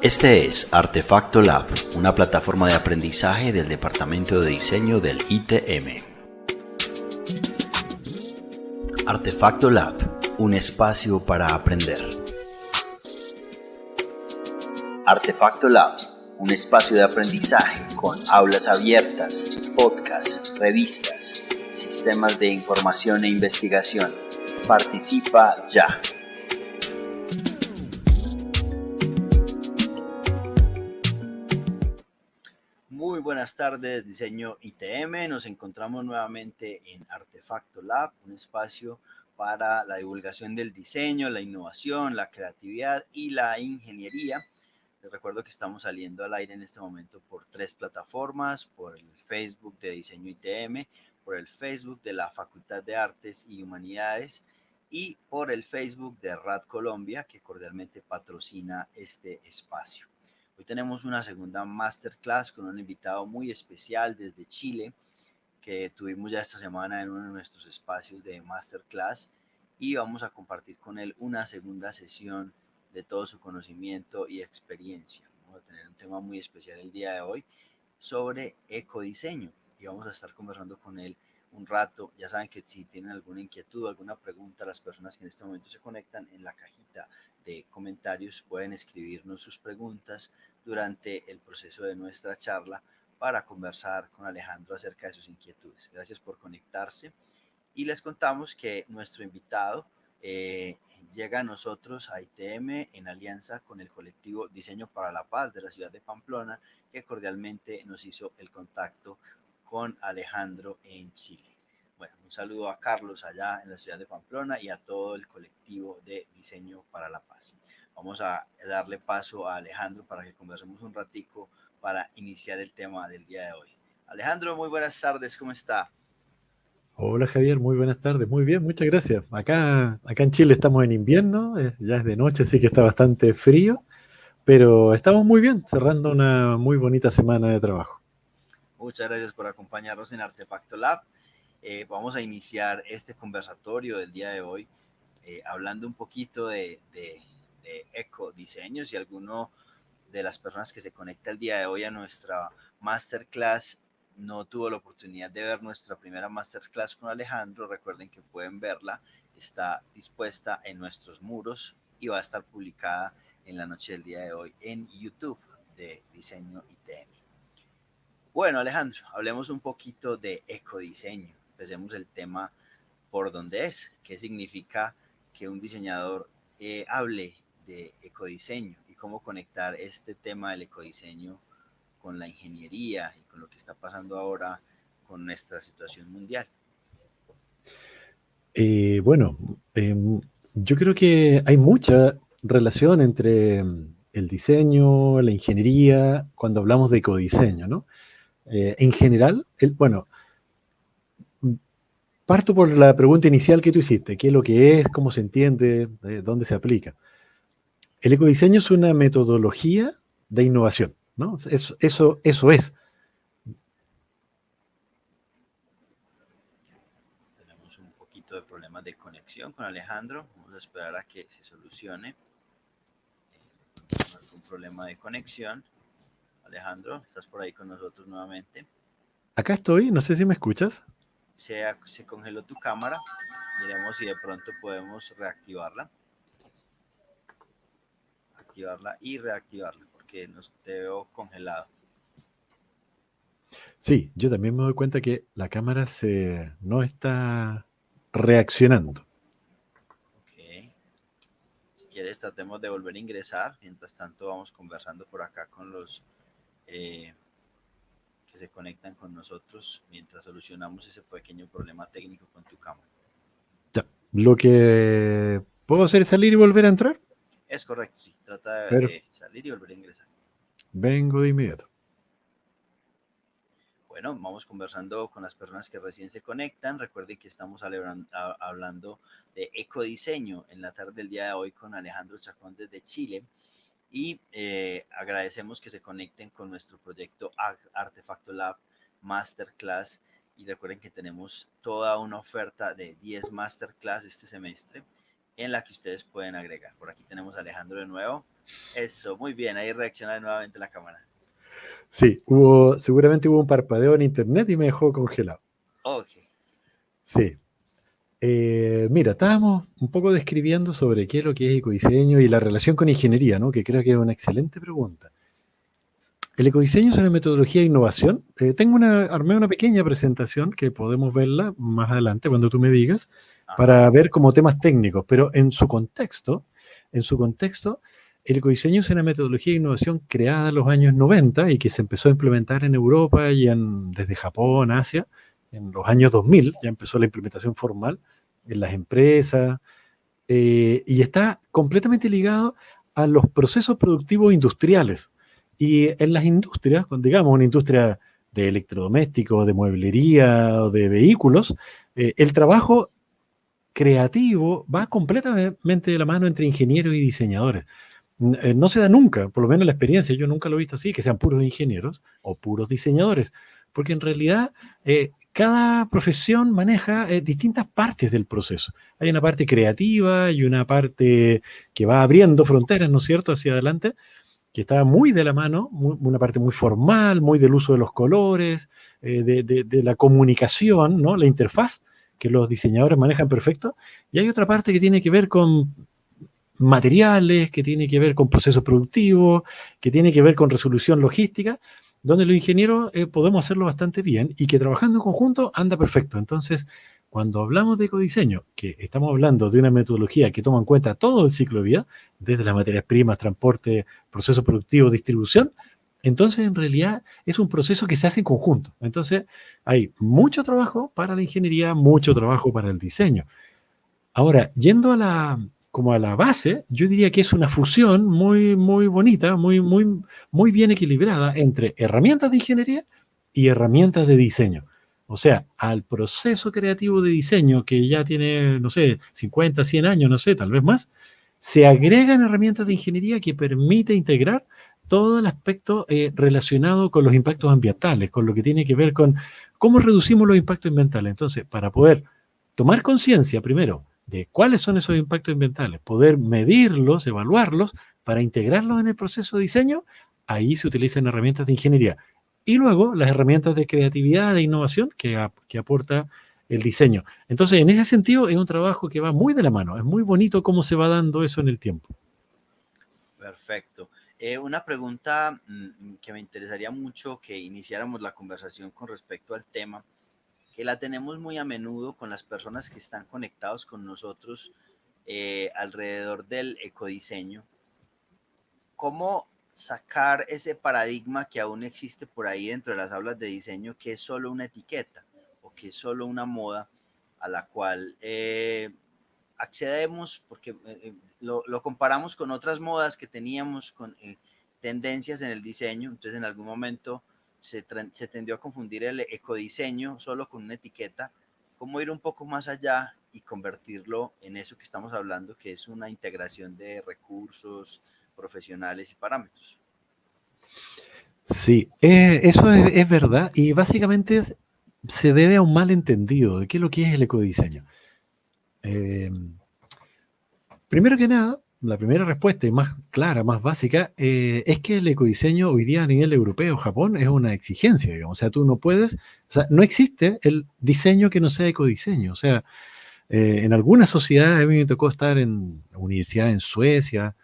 Este es Artefacto Lab, una plataforma de aprendizaje del Departamento de Diseño del ITM. Artefacto Lab, un espacio para aprender. Artefacto Lab, un espacio de aprendizaje con aulas abiertas, podcasts, revistas, sistemas de información e investigación. Participa ya. Muy buenas tardes, Diseño ITM. Nos encontramos nuevamente en Artefacto Lab, un espacio para la divulgación del diseño, la innovación, la creatividad y la ingeniería. Les recuerdo que estamos saliendo al aire en este momento por 3 plataformas, por el Facebook de Diseño ITM, por el Facebook de la Facultad de Artes y Humanidades y por el Facebook de RAD Colombia, que cordialmente patrocina este espacio. Hoy tenemos una segunda masterclass con un invitado muy especial desde Chile que tuvimos ya esta semana en uno de nuestros espacios de masterclass y vamos a compartir con él una segunda sesión de todo su conocimiento y experiencia. Vamos a tener un tema muy especial el día de hoy sobre ecodiseño y vamos a estar conversando con él un rato. Ya saben que si tienen alguna inquietud, alguna pregunta, las personas que en este momento se conectan en la cajita de comentarios pueden escribirnos sus preguntas durante el proceso de nuestra charla para conversar con Alejandro acerca de sus inquietudes. Gracias por conectarse y les contamos que nuestro invitado llega a nosotros a ITM en alianza con el colectivo Diseño para la Paz de la ciudad de Pamplona, que cordialmente nos hizo el contacto con Alejandro en Chile. Bueno, un saludo a Carlos allá en la ciudad de Pamplona y a todo el colectivo de Diseño para la Paz. Vamos a darle paso a Alejandro para que conversemos un ratico para iniciar el tema del día de hoy. Alejandro, muy buenas tardes, ¿cómo está? Hola Javier, muy buenas tardes. Muy bien, muchas gracias. Acá en Chile estamos en invierno, ya es de noche, así que está bastante frío, pero estamos muy bien, cerrando una muy bonita semana de trabajo. Muchas gracias por acompañarnos en Artefacto Lab. Vamos a iniciar este conversatorio del día de hoy hablando un poquito de ecodiseños y alguno de las personas que se conecta el día de hoy a nuestra masterclass no tuvo la oportunidad de ver nuestra primera masterclass con Alejandro. Recuerden que pueden verla, está dispuesta en nuestros muros y va a estar publicada en la noche del día de hoy en YouTube de Diseño ITM. Bueno, Alejandro, hablemos un poquito de ecodiseño. Empecemos el tema por donde es. ¿Qué significa que un diseñador hable de ecodiseño y cómo conectar este tema del ecodiseño con la ingeniería y con lo que está pasando ahora con nuestra situación mundial? Bueno, yo creo que hay mucha relación entre el diseño, la ingeniería, cuando hablamos de ecodiseño, ¿no? En general, bueno, parto por la pregunta inicial que tú hiciste, ¿qué es lo que es, cómo se entiende, dónde se aplica? El ecodiseño es una metodología de innovación, ¿no? Eso es. Tenemos un poquito de problemas de conexión con Alejandro. Vamos a esperar a que se solucione. Algún problema de conexión. Alejandro, ¿estás por ahí con nosotros nuevamente? Acá estoy, no sé si me escuchas. Se congeló tu cámara. Miremos si de pronto podemos reactivarla. Activarla y reactivarla porque nos te veo congelado. Sí, yo también me doy cuenta que la cámara no está reaccionando. Ok. Si quieres, tratemos de volver a ingresar. Mientras tanto, vamos conversando por acá con los eh, que se conectan con nosotros mientras solucionamos ese pequeño problema técnico con tu cámara. Ya, lo que puedo hacer es salir y volver a entrar, Es correcto, sí. Trata pero de salir y volver a ingresar. vengo de inmediato. Bueno, vamos conversando con las personas que recién se conectan. Recuerden que estamos hablando de ecodiseño en la tarde del día de hoy con Alejandro Chacón desde Chile. Y agradecemos que se conecten con nuestro proyecto Artefacto Lab Masterclass. Y recuerden que tenemos toda una oferta de 10 Masterclass este semestre en la que ustedes pueden agregar. Por aquí tenemos a Alejandro de nuevo. Eso, muy bien, ahí reacciona nuevamente la cámara. Sí, seguramente hubo un parpadeo en internet y me dejó congelado. Ok. Sí. Mira, estábamos un poco describiendo sobre qué es lo que es ecodiseño y la relación con ingeniería, ¿no? Que creo que es una excelente pregunta. El ecodiseño es una metodología de innovación. Armé una pequeña presentación que podemos verla más adelante cuando tú me digas, Ajá. para ver como temas técnicos, pero en su contexto, el ecodiseño es una metodología de innovación creada en los años 90 y que se empezó a implementar en Europa y desde Japón, Asia, en los años 2000, ya empezó la implementación formal en las empresas, y está completamente ligado a los procesos productivos industriales. Y en las industrias, digamos una industria de electrodomésticos, de mueblería o de vehículos, el trabajo creativo va completamente de la mano entre ingenieros y diseñadores. No se da nunca, por lo menos en la experiencia, yo nunca lo he visto así, que sean puros ingenieros o puros diseñadores, porque en realidad cada profesión maneja distintas partes del proceso. Hay una parte creativa y una parte que va abriendo fronteras, ¿no es cierto?, hacia adelante, que está muy de la mano, una parte muy formal, muy del uso de los colores, de la comunicación, ¿no?, la interfaz que los diseñadores manejan perfecto, y hay otra parte que tiene que ver con materiales, que tiene que ver con procesos productivos, que tiene que ver con resolución logística, donde los ingenieros podemos hacerlo bastante bien y que trabajando en conjunto anda perfecto. Entonces, cuando hablamos de ecodiseño, que estamos hablando de una metodología que toma en cuenta todo el ciclo de vida, desde las materias primas, transporte, proceso productivo, distribución, entonces en realidad es un proceso que se hace en conjunto. Entonces, hay mucho trabajo para la ingeniería, mucho trabajo para el diseño. Ahora, yendo como a la base, yo diría que es una fusión muy, muy bonita, muy bien equilibrada entre herramientas de ingeniería y herramientas de diseño. O sea, al proceso creativo de diseño, que ya tiene, no sé, 50, 100 años, no sé, tal vez más, se agregan herramientas de ingeniería que permite integrar todo el aspecto relacionado con los impactos ambientales, con lo que tiene que ver con cómo reducimos los impactos ambientales. Entonces, para poder tomar conciencia primero de cuáles son esos impactos ambientales, poder medirlos, evaluarlos, para integrarlos en el proceso de diseño, ahí se utilizan herramientas de ingeniería. Y luego las herramientas de creatividad, de innovación que aporta el diseño. Entonces, en ese sentido, es un trabajo que va muy de la mano. Es muy bonito cómo se va dando eso en el tiempo. Perfecto. Una pregunta que me interesaría mucho que iniciáramos la conversación con respecto al tema, que la tenemos muy a menudo con las personas que están conectados con nosotros alrededor del ecodiseño. ¿Cómo sacar ese paradigma que aún existe por ahí dentro de las aulas de diseño, que es solo una etiqueta o que es solo una moda a la cual accedemos porque lo comparamos con otras modas que teníamos, con tendencias en el diseño? Entonces en algún momento se tendió a confundir el ecodiseño solo con una etiqueta. ¿Cómo ir un poco más allá y convertirlo en eso que estamos hablando, que es una integración de recursos profesionales y parámetros? Sí, eso es verdad y básicamente se debe a un malentendido de qué es lo que es el ecodiseño. Eh, Primero que nada, la primera respuesta y más clara, más básica, es que el ecodiseño hoy día a nivel europeo, Japón, es una exigencia, digamos. O sea, tú no puedes, o sea, no existe el diseño que no sea ecodiseño. O sea, en algunas sociedades, a mí me tocó estar en la universidad en Suecia,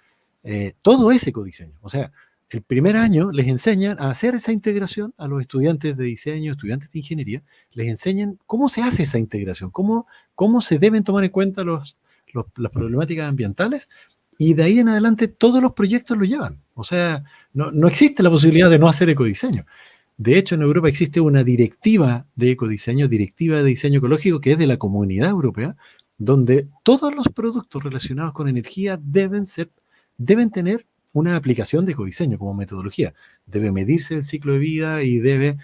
todo es ecodiseño. O sea, el primer año les enseñan a hacer esa integración a los estudiantes de diseño, estudiantes de ingeniería, les enseñan cómo se hace esa integración, cómo se deben tomar en cuenta las problemáticas ambientales, y de ahí en adelante todos los proyectos lo llevan. O sea, no existe la posibilidad de no hacer ecodiseño. De hecho, en Europa existe una directiva de ecodiseño, directiva de diseño ecológico, que es de la Comunidad Europea, donde todos los productos relacionados con energía deben tener una aplicación de ecodiseño como metodología. Debe medirse el ciclo de vida y debe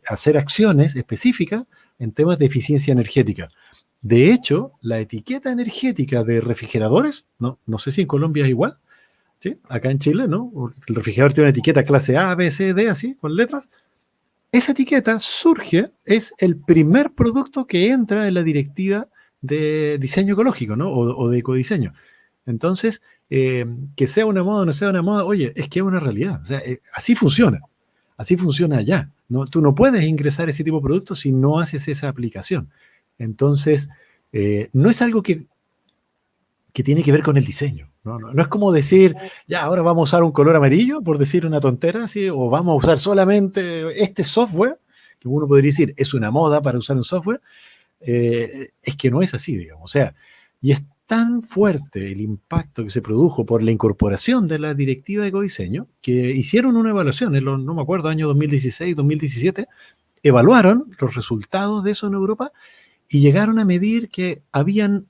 hacer acciones específicas en temas de eficiencia energética. De hecho, la etiqueta energética de refrigeradores, no sé si en Colombia es igual, ¿sí? Acá en Chile, ¿no? El refrigerador tiene una etiqueta clase A, B, C, D, así, con letras. Esa etiqueta es el primer producto que entra en la directiva de diseño ecológico, ¿no? O de ecodiseño. Entonces, que sea una moda o no sea una moda, oye, es que es una realidad. O sea, así funciona allá. ¿No? Tú no puedes ingresar ese tipo de productos si no haces esa aplicación. Entonces, no es algo que tiene que ver con el diseño. No es como decir, ya, ahora vamos a usar un color amarillo, por decir una tontera, ¿sí? O vamos a usar solamente este software, que uno podría decir, es una moda para usar un software. Es que no es así, digamos. O sea, y es tan fuerte el impacto que se produjo por la incorporación de la directiva de ecodiseño que hicieron una evaluación en los, no me acuerdo, año 2016, 2017, evaluaron los resultados de eso en Europa y llegaron a medir que habían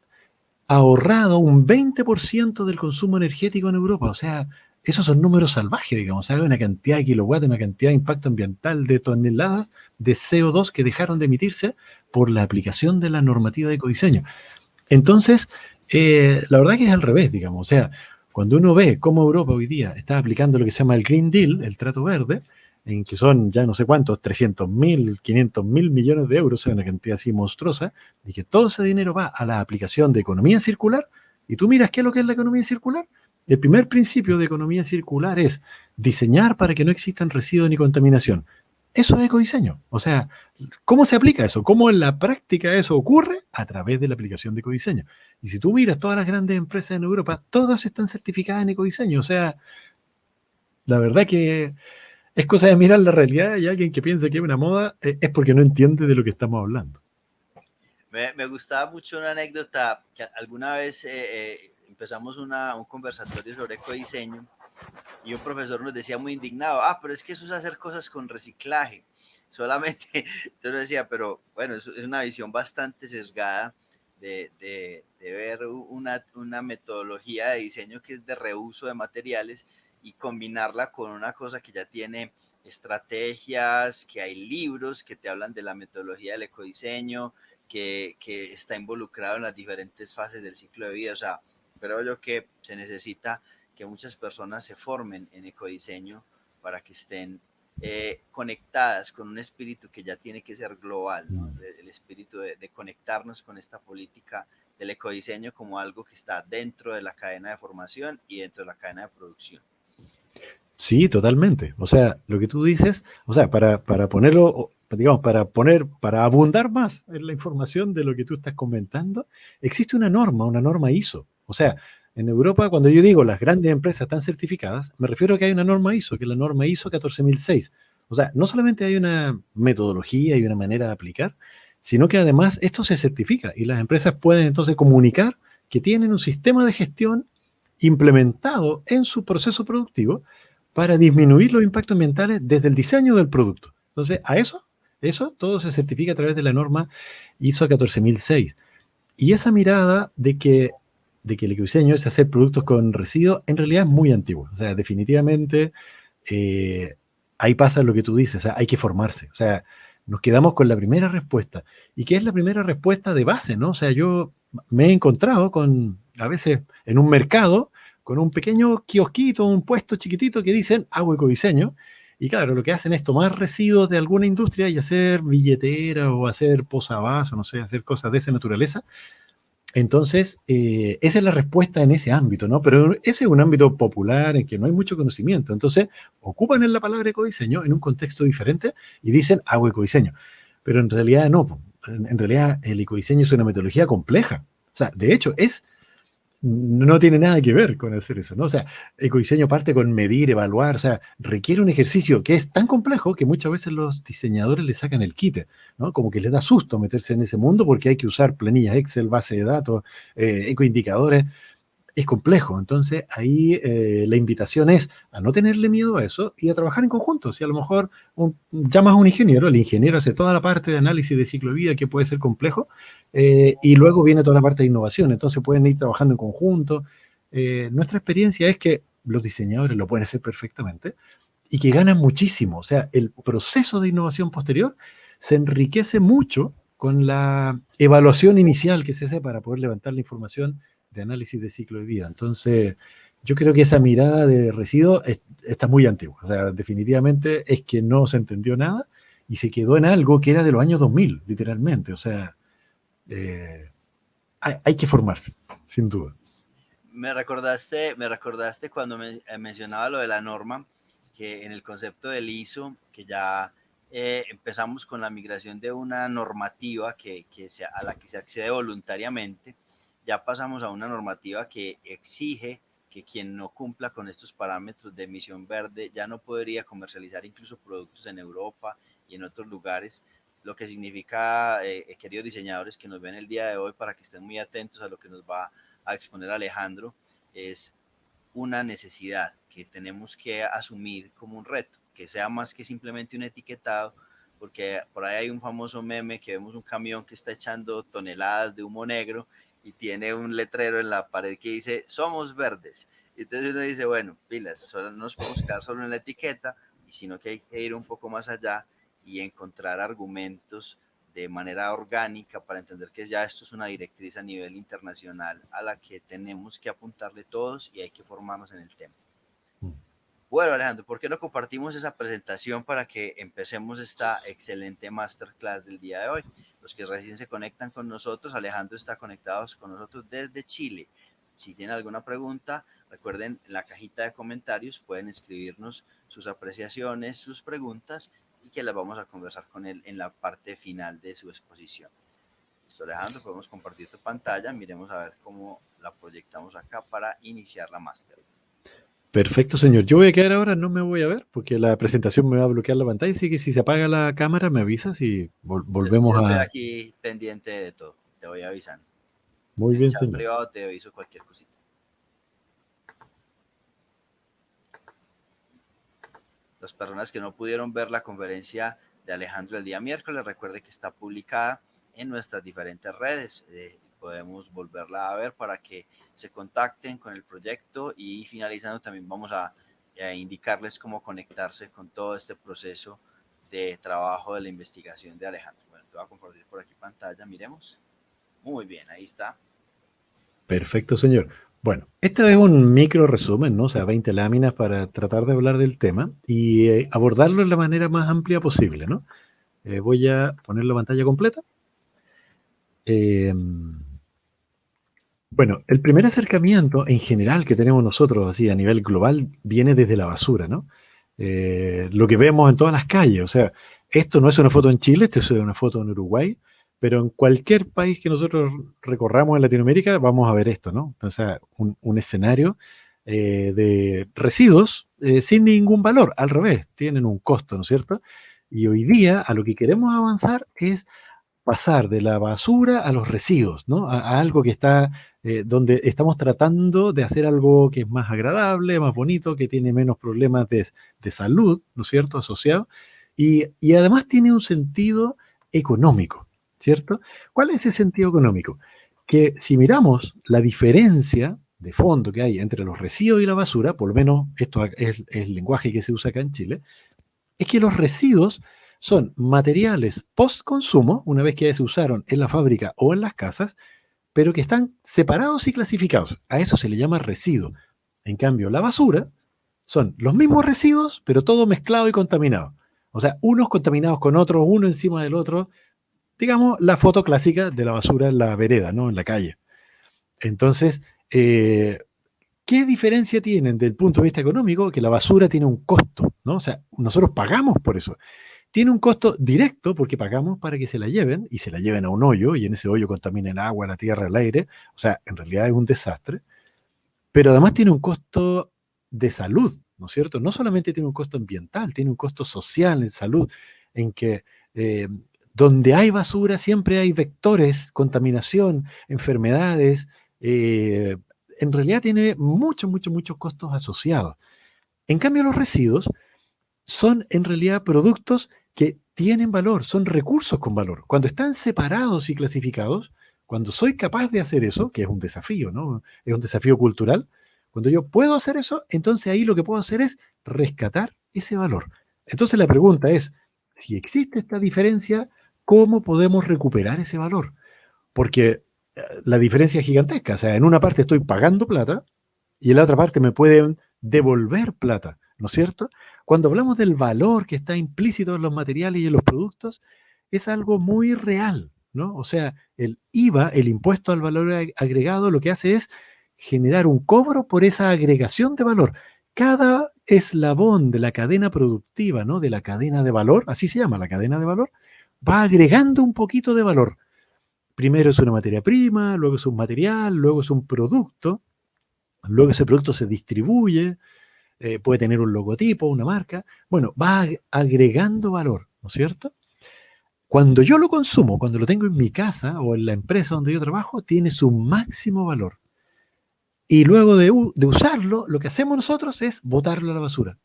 ahorrado un 20% del consumo energético en Europa. O sea, esos son números salvajes, digamos. O sea, hay una cantidad de kilowatts, una cantidad de impacto ambiental de toneladas de CO2 que dejaron de emitirse por la aplicación de la normativa de ecodiseño. Entonces, la verdad que es al revés, digamos. O sea, cuando uno ve cómo Europa hoy día está aplicando lo que se llama el Green Deal, el Trato Verde, en que son ya no sé cuántos, 300.000, 500.000 millones de euros, o sea, una cantidad así monstruosa, y que todo ese dinero va a la aplicación de economía circular, y tú miras qué es lo que es la economía circular. El primer principio de economía circular es diseñar para que no existan residuos ni contaminación. Eso es ecodiseño. O sea, ¿cómo se aplica eso? ¿Cómo en la práctica eso ocurre? A través de la aplicación de ecodiseño. Y si tú miras todas las grandes empresas en Europa, todas están certificadas en ecodiseño. O sea, la verdad que es cosa de mirar la realidad y alguien que piensa que es una moda es porque no entiende de lo que estamos hablando. Me gustaba mucho una anécdota que alguna vez empezamos un conversatorio sobre ecodiseño y un profesor nos decía muy indignado, pero es que eso es hacer cosas con reciclaje. Solamente, entonces decía, pero bueno, es una visión bastante sesgada de ver una metodología de diseño que es de reuso de materiales y combinarla con una cosa que ya tiene estrategias, que hay libros que te hablan de la metodología del ecodiseño, que está involucrado en las diferentes fases del ciclo de vida. O sea, creo yo que se necesita que muchas personas se formen en ecodiseño para que estén conectadas con un espíritu que ya tiene que ser global, ¿no? El espíritu de conectarnos con esta política del ecodiseño como algo que está dentro de la cadena de formación y dentro de la cadena de producción. Sí, totalmente. O sea, lo que tú dices, o sea, para ponerlo, digamos, para abundar más en la información de lo que tú estás comentando, existe una norma ISO. O sea, en Europa, cuando yo digo las grandes empresas están certificadas, me refiero a que hay una norma ISO, que es la norma ISO 14006. O sea, no solamente hay una metodología y una manera de aplicar, sino que además esto se certifica y las empresas pueden entonces comunicar que tienen un sistema de gestión implementado en su proceso productivo para disminuir los impactos ambientales desde el diseño del producto. Entonces, eso todo se certifica a través de la norma ISO 14006. Y esa mirada de que el ecodiseño es hacer productos con residuos, en realidad es muy antigua. O sea, definitivamente eh, ahí pasa lo que tú dices, o sea, hay que formarse. O sea, nos quedamos con la primera respuesta. ¿Y qué es la primera respuesta de base, no? O sea, yo me he encontrado a veces en un mercado, con un pequeño kiosquito, un puesto chiquitito que dicen hago ecodiseño. Y claro, lo que hacen es tomar residuos de alguna industria y hacer billetera o hacer posavasos, no sé, hacer cosas de esa naturaleza. Entonces, esa es la respuesta en ese ámbito, ¿no? Pero ese es un ámbito popular en que no hay mucho conocimiento. Entonces, ocupan en la palabra ecodiseño en un contexto diferente y dicen hago ecodiseño. Pero en realidad no. En realidad, el ecodiseño es una metodología compleja. O sea, de hecho, no tiene nada que ver con hacer eso, ¿no? O sea, ecodiseño parte con medir, evaluar, o sea, requiere un ejercicio que es tan complejo que muchas veces los diseñadores le sacan el quite, ¿no? Como que les da susto meterse en ese mundo porque hay que usar planillas Excel, base de datos, ecoindicadores, es complejo. Entonces, ahí la invitación es a no tenerle miedo a eso y a trabajar en conjunto. Si a lo mejor llamas a un ingeniero, el ingeniero hace toda la parte de análisis de ciclo de vida que puede ser complejo, y luego viene toda la parte de innovación. Entonces pueden ir trabajando en conjunto. Nuestra experiencia es que los diseñadores lo pueden hacer perfectamente y que ganan muchísimo. O sea, el proceso de innovación posterior se enriquece mucho con la evaluación inicial que se hace para poder levantar la información de análisis de ciclo de vida. Entonces, yo creo que esa mirada de residuos está muy antigua. O sea, definitivamente es que no se entendió nada y se quedó en algo que era de los años 2000, literalmente. O sea, eh, hay que formarse, sin duda. Me recordaste cuando mencionaba lo de la norma, que en el concepto del ISO, que ya empezamos con la migración de una normativa a la que se accede voluntariamente, ya pasamos a una normativa que exige que quien no cumpla con estos parámetros de emisión verde ya no podría comercializar incluso productos en Europa y en otros lugares, lo que significa, queridos diseñadores que nos ven el día de hoy, para que estén muy atentos a lo que nos va a exponer Alejandro, es una necesidad que tenemos que asumir como un reto, que sea más que simplemente un etiquetado, porque por ahí hay un famoso meme que vemos un camión que está echando toneladas de humo negro y tiene un letrero en la pared que dice somos verdes. Y entonces uno dice, bueno, pilas, solo no nos podemos quedar solo en la etiqueta, sino que hay que ir un poco más allá y encontrar argumentos de manera orgánica para entender que ya esto es una directriz a nivel internacional a la que tenemos que apuntarle todos y hay que formarnos en el tema. Bueno, Alejandro, ¿por qué no compartimos esa presentación para que empecemos esta excelente masterclass del día de hoy? Los que recién se conectan con nosotros, Alejandro está conectado con nosotros desde Chile. Si tienen alguna pregunta, recuerden, en la cajita de comentarios pueden escribirnos sus apreciaciones, sus preguntas, y que las vamos a conversar con él en la parte final de su exposición. Listo, Alejandro, podemos compartir tu pantalla. Miremos a ver cómo la proyectamos acá para iniciar la máster. Perfecto, señor. Yo voy a quedar ahora, no me voy a ver, porque la presentación me va a bloquear la pantalla, así que si se apaga la cámara me avisas y volvemos yo estoy a... aquí pendiente de todo, te voy avisando. Muy En bien, chat señor. privado te aviso cualquier cosita. Las personas que no pudieron ver la conferencia de Alejandro el día miércoles, recuerde que está publicada en nuestras diferentes redes. Podemos volverla a ver para que se contacten con el proyecto, y finalizando también vamos a indicarles cómo conectarse con todo este proceso de trabajo de la investigación de Alejandro. Bueno, te voy a compartir por aquí pantalla, miremos. Muy bien, ahí está. Perfecto, señor. Bueno, este es un micro resumen, ¿no? O sea, 20 láminas para tratar de hablar del tema y abordarlo de la manera más amplia posible, ¿no? Voy a poner la pantalla completa. Bueno, el primer acercamiento en general que tenemos nosotros, así a nivel global, viene desde la basura, ¿no? Lo que vemos en todas las calles, o sea, esto no es una foto en Chile, esto es una foto en Uruguay, pero en cualquier país que nosotros recorramos en Latinoamérica vamos a ver esto, ¿no? O sea, un escenario de residuos sin ningún valor, al revés, tienen un costo, ¿no es cierto? Y hoy día a lo que queremos avanzar es pasar de la basura a los residuos, ¿no? A algo que está, donde estamos tratando de hacer algo que es más agradable, más bonito, que tiene menos problemas de salud, ¿no es cierto?, asociados, y además tiene un sentido económico, ¿cierto? ¿Cuál es ese sentido económico? Que si miramos la diferencia de fondo que hay entre los residuos y la basura, por lo menos esto es el lenguaje que se usa acá en Chile, es que los residuos son materiales post-consumo, una vez que ya se usaron en la fábrica o en las casas, pero que están separados y clasificados. A eso se le llama residuo. En cambio, la basura son los mismos residuos, pero todo mezclado y contaminado. O sea, unos contaminados con otros, uno encima del otro. Digamos, la foto clásica de la basura en la vereda, ¿no? En la calle. Entonces, ¿qué diferencia tienen desde el punto de vista económico? Que la basura tiene un costo, ¿no? O sea, nosotros pagamos por eso. Tiene un costo directo porque pagamos para que se la lleven y se la lleven a un hoyo y en ese hoyo contamina el agua, la tierra, el aire. O sea, en realidad es un desastre. Pero además tiene un costo de salud, ¿no es cierto? No solamente tiene un costo ambiental, tiene un costo social en salud, en que donde hay basura siempre hay vectores, contaminación, enfermedades. En realidad tiene muchos costos asociados. En cambio, los residuos son en realidad productos que tienen valor, son recursos con valor. Cuando están separados y clasificados, cuando soy capaz de hacer eso, que es un desafío, ¿no? Es un desafío cultural. Cuando yo puedo hacer eso, entonces ahí lo que puedo hacer es rescatar ese valor. Entonces la pregunta es, si existe esta diferencia, ¿cómo podemos recuperar ese valor? Porque la diferencia es gigantesca. O sea, en una parte estoy pagando plata y en la otra parte me pueden devolver plata, ¿no es cierto? Cuando hablamos del valor que está implícito en los materiales y en los productos, es algo muy real, ¿no? O sea, el IVA, el impuesto al valor agregado, lo que hace es generar un cobro por esa agregación de valor. Cada eslabón de la cadena productiva, ¿no? De la cadena de valor, así se llama la cadena de valor, va agregando un poquito de valor. Primero es una materia prima, luego es un material, luego es un producto, luego ese producto se distribuye, puede tener un logotipo, una marca. Bueno, va agregando valor, ¿no es cierto? Cuando yo lo consumo, cuando lo tengo en mi casa o en la empresa donde yo trabajo, tiene su máximo valor. Y luego de usarlo, lo que hacemos nosotros es botarlo a la basura.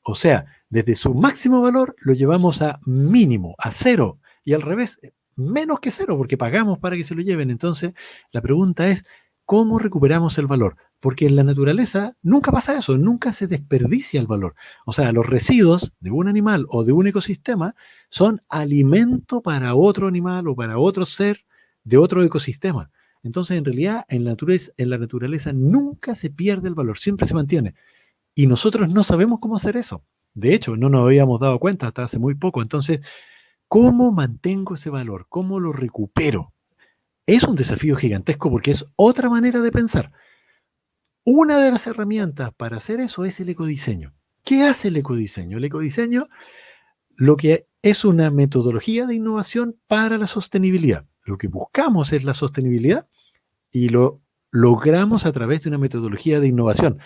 O sea, desde su máximo valor lo llevamos a mínimo, a cero. Y al revés, menos que cero, porque pagamos para que se lo lleven. Entonces, la pregunta es, ¿cómo recuperamos el valor? Porque en la naturaleza nunca pasa eso, nunca se desperdicia el valor. O sea, los residuos de un animal o de un ecosistema son alimento para otro animal o para otro ser de otro ecosistema. Entonces, en realidad, en la naturaleza nunca se pierde el valor, siempre se mantiene. Y nosotros no sabemos cómo hacer eso. De hecho, no nos habíamos dado cuenta hasta hace muy poco. Entonces, ¿cómo mantengo ese valor? ¿Cómo lo recupero? Es un desafío gigantesco porque es otra manera de pensar. Una de las herramientas para hacer eso es el ecodiseño. ¿Qué hace el ecodiseño? El ecodiseño lo que es una metodología de innovación para la sostenibilidad. Lo que buscamos es la sostenibilidad y lo logramos a través de una metodología de innovación.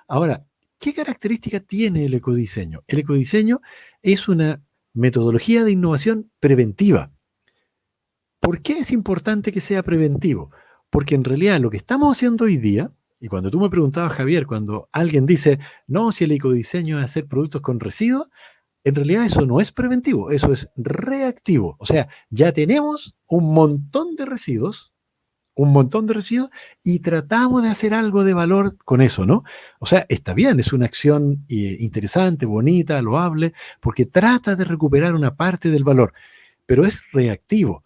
Ahora, ¿qué característica tiene el ecodiseño? El ecodiseño es una metodología de innovación preventiva. ¿Por qué es importante que sea preventivo? Porque en realidad lo que estamos haciendo hoy día, y cuando tú me preguntabas, Javier, cuando alguien dice, no, si el ecodiseño es hacer productos con residuos, en realidad eso no es preventivo, eso es reactivo. O sea, ya tenemos un montón de residuos y tratamos de hacer algo de valor con eso, ¿no? O sea, está bien, es una acción interesante, bonita, loable, porque trata de recuperar una parte del valor, pero es reactivo.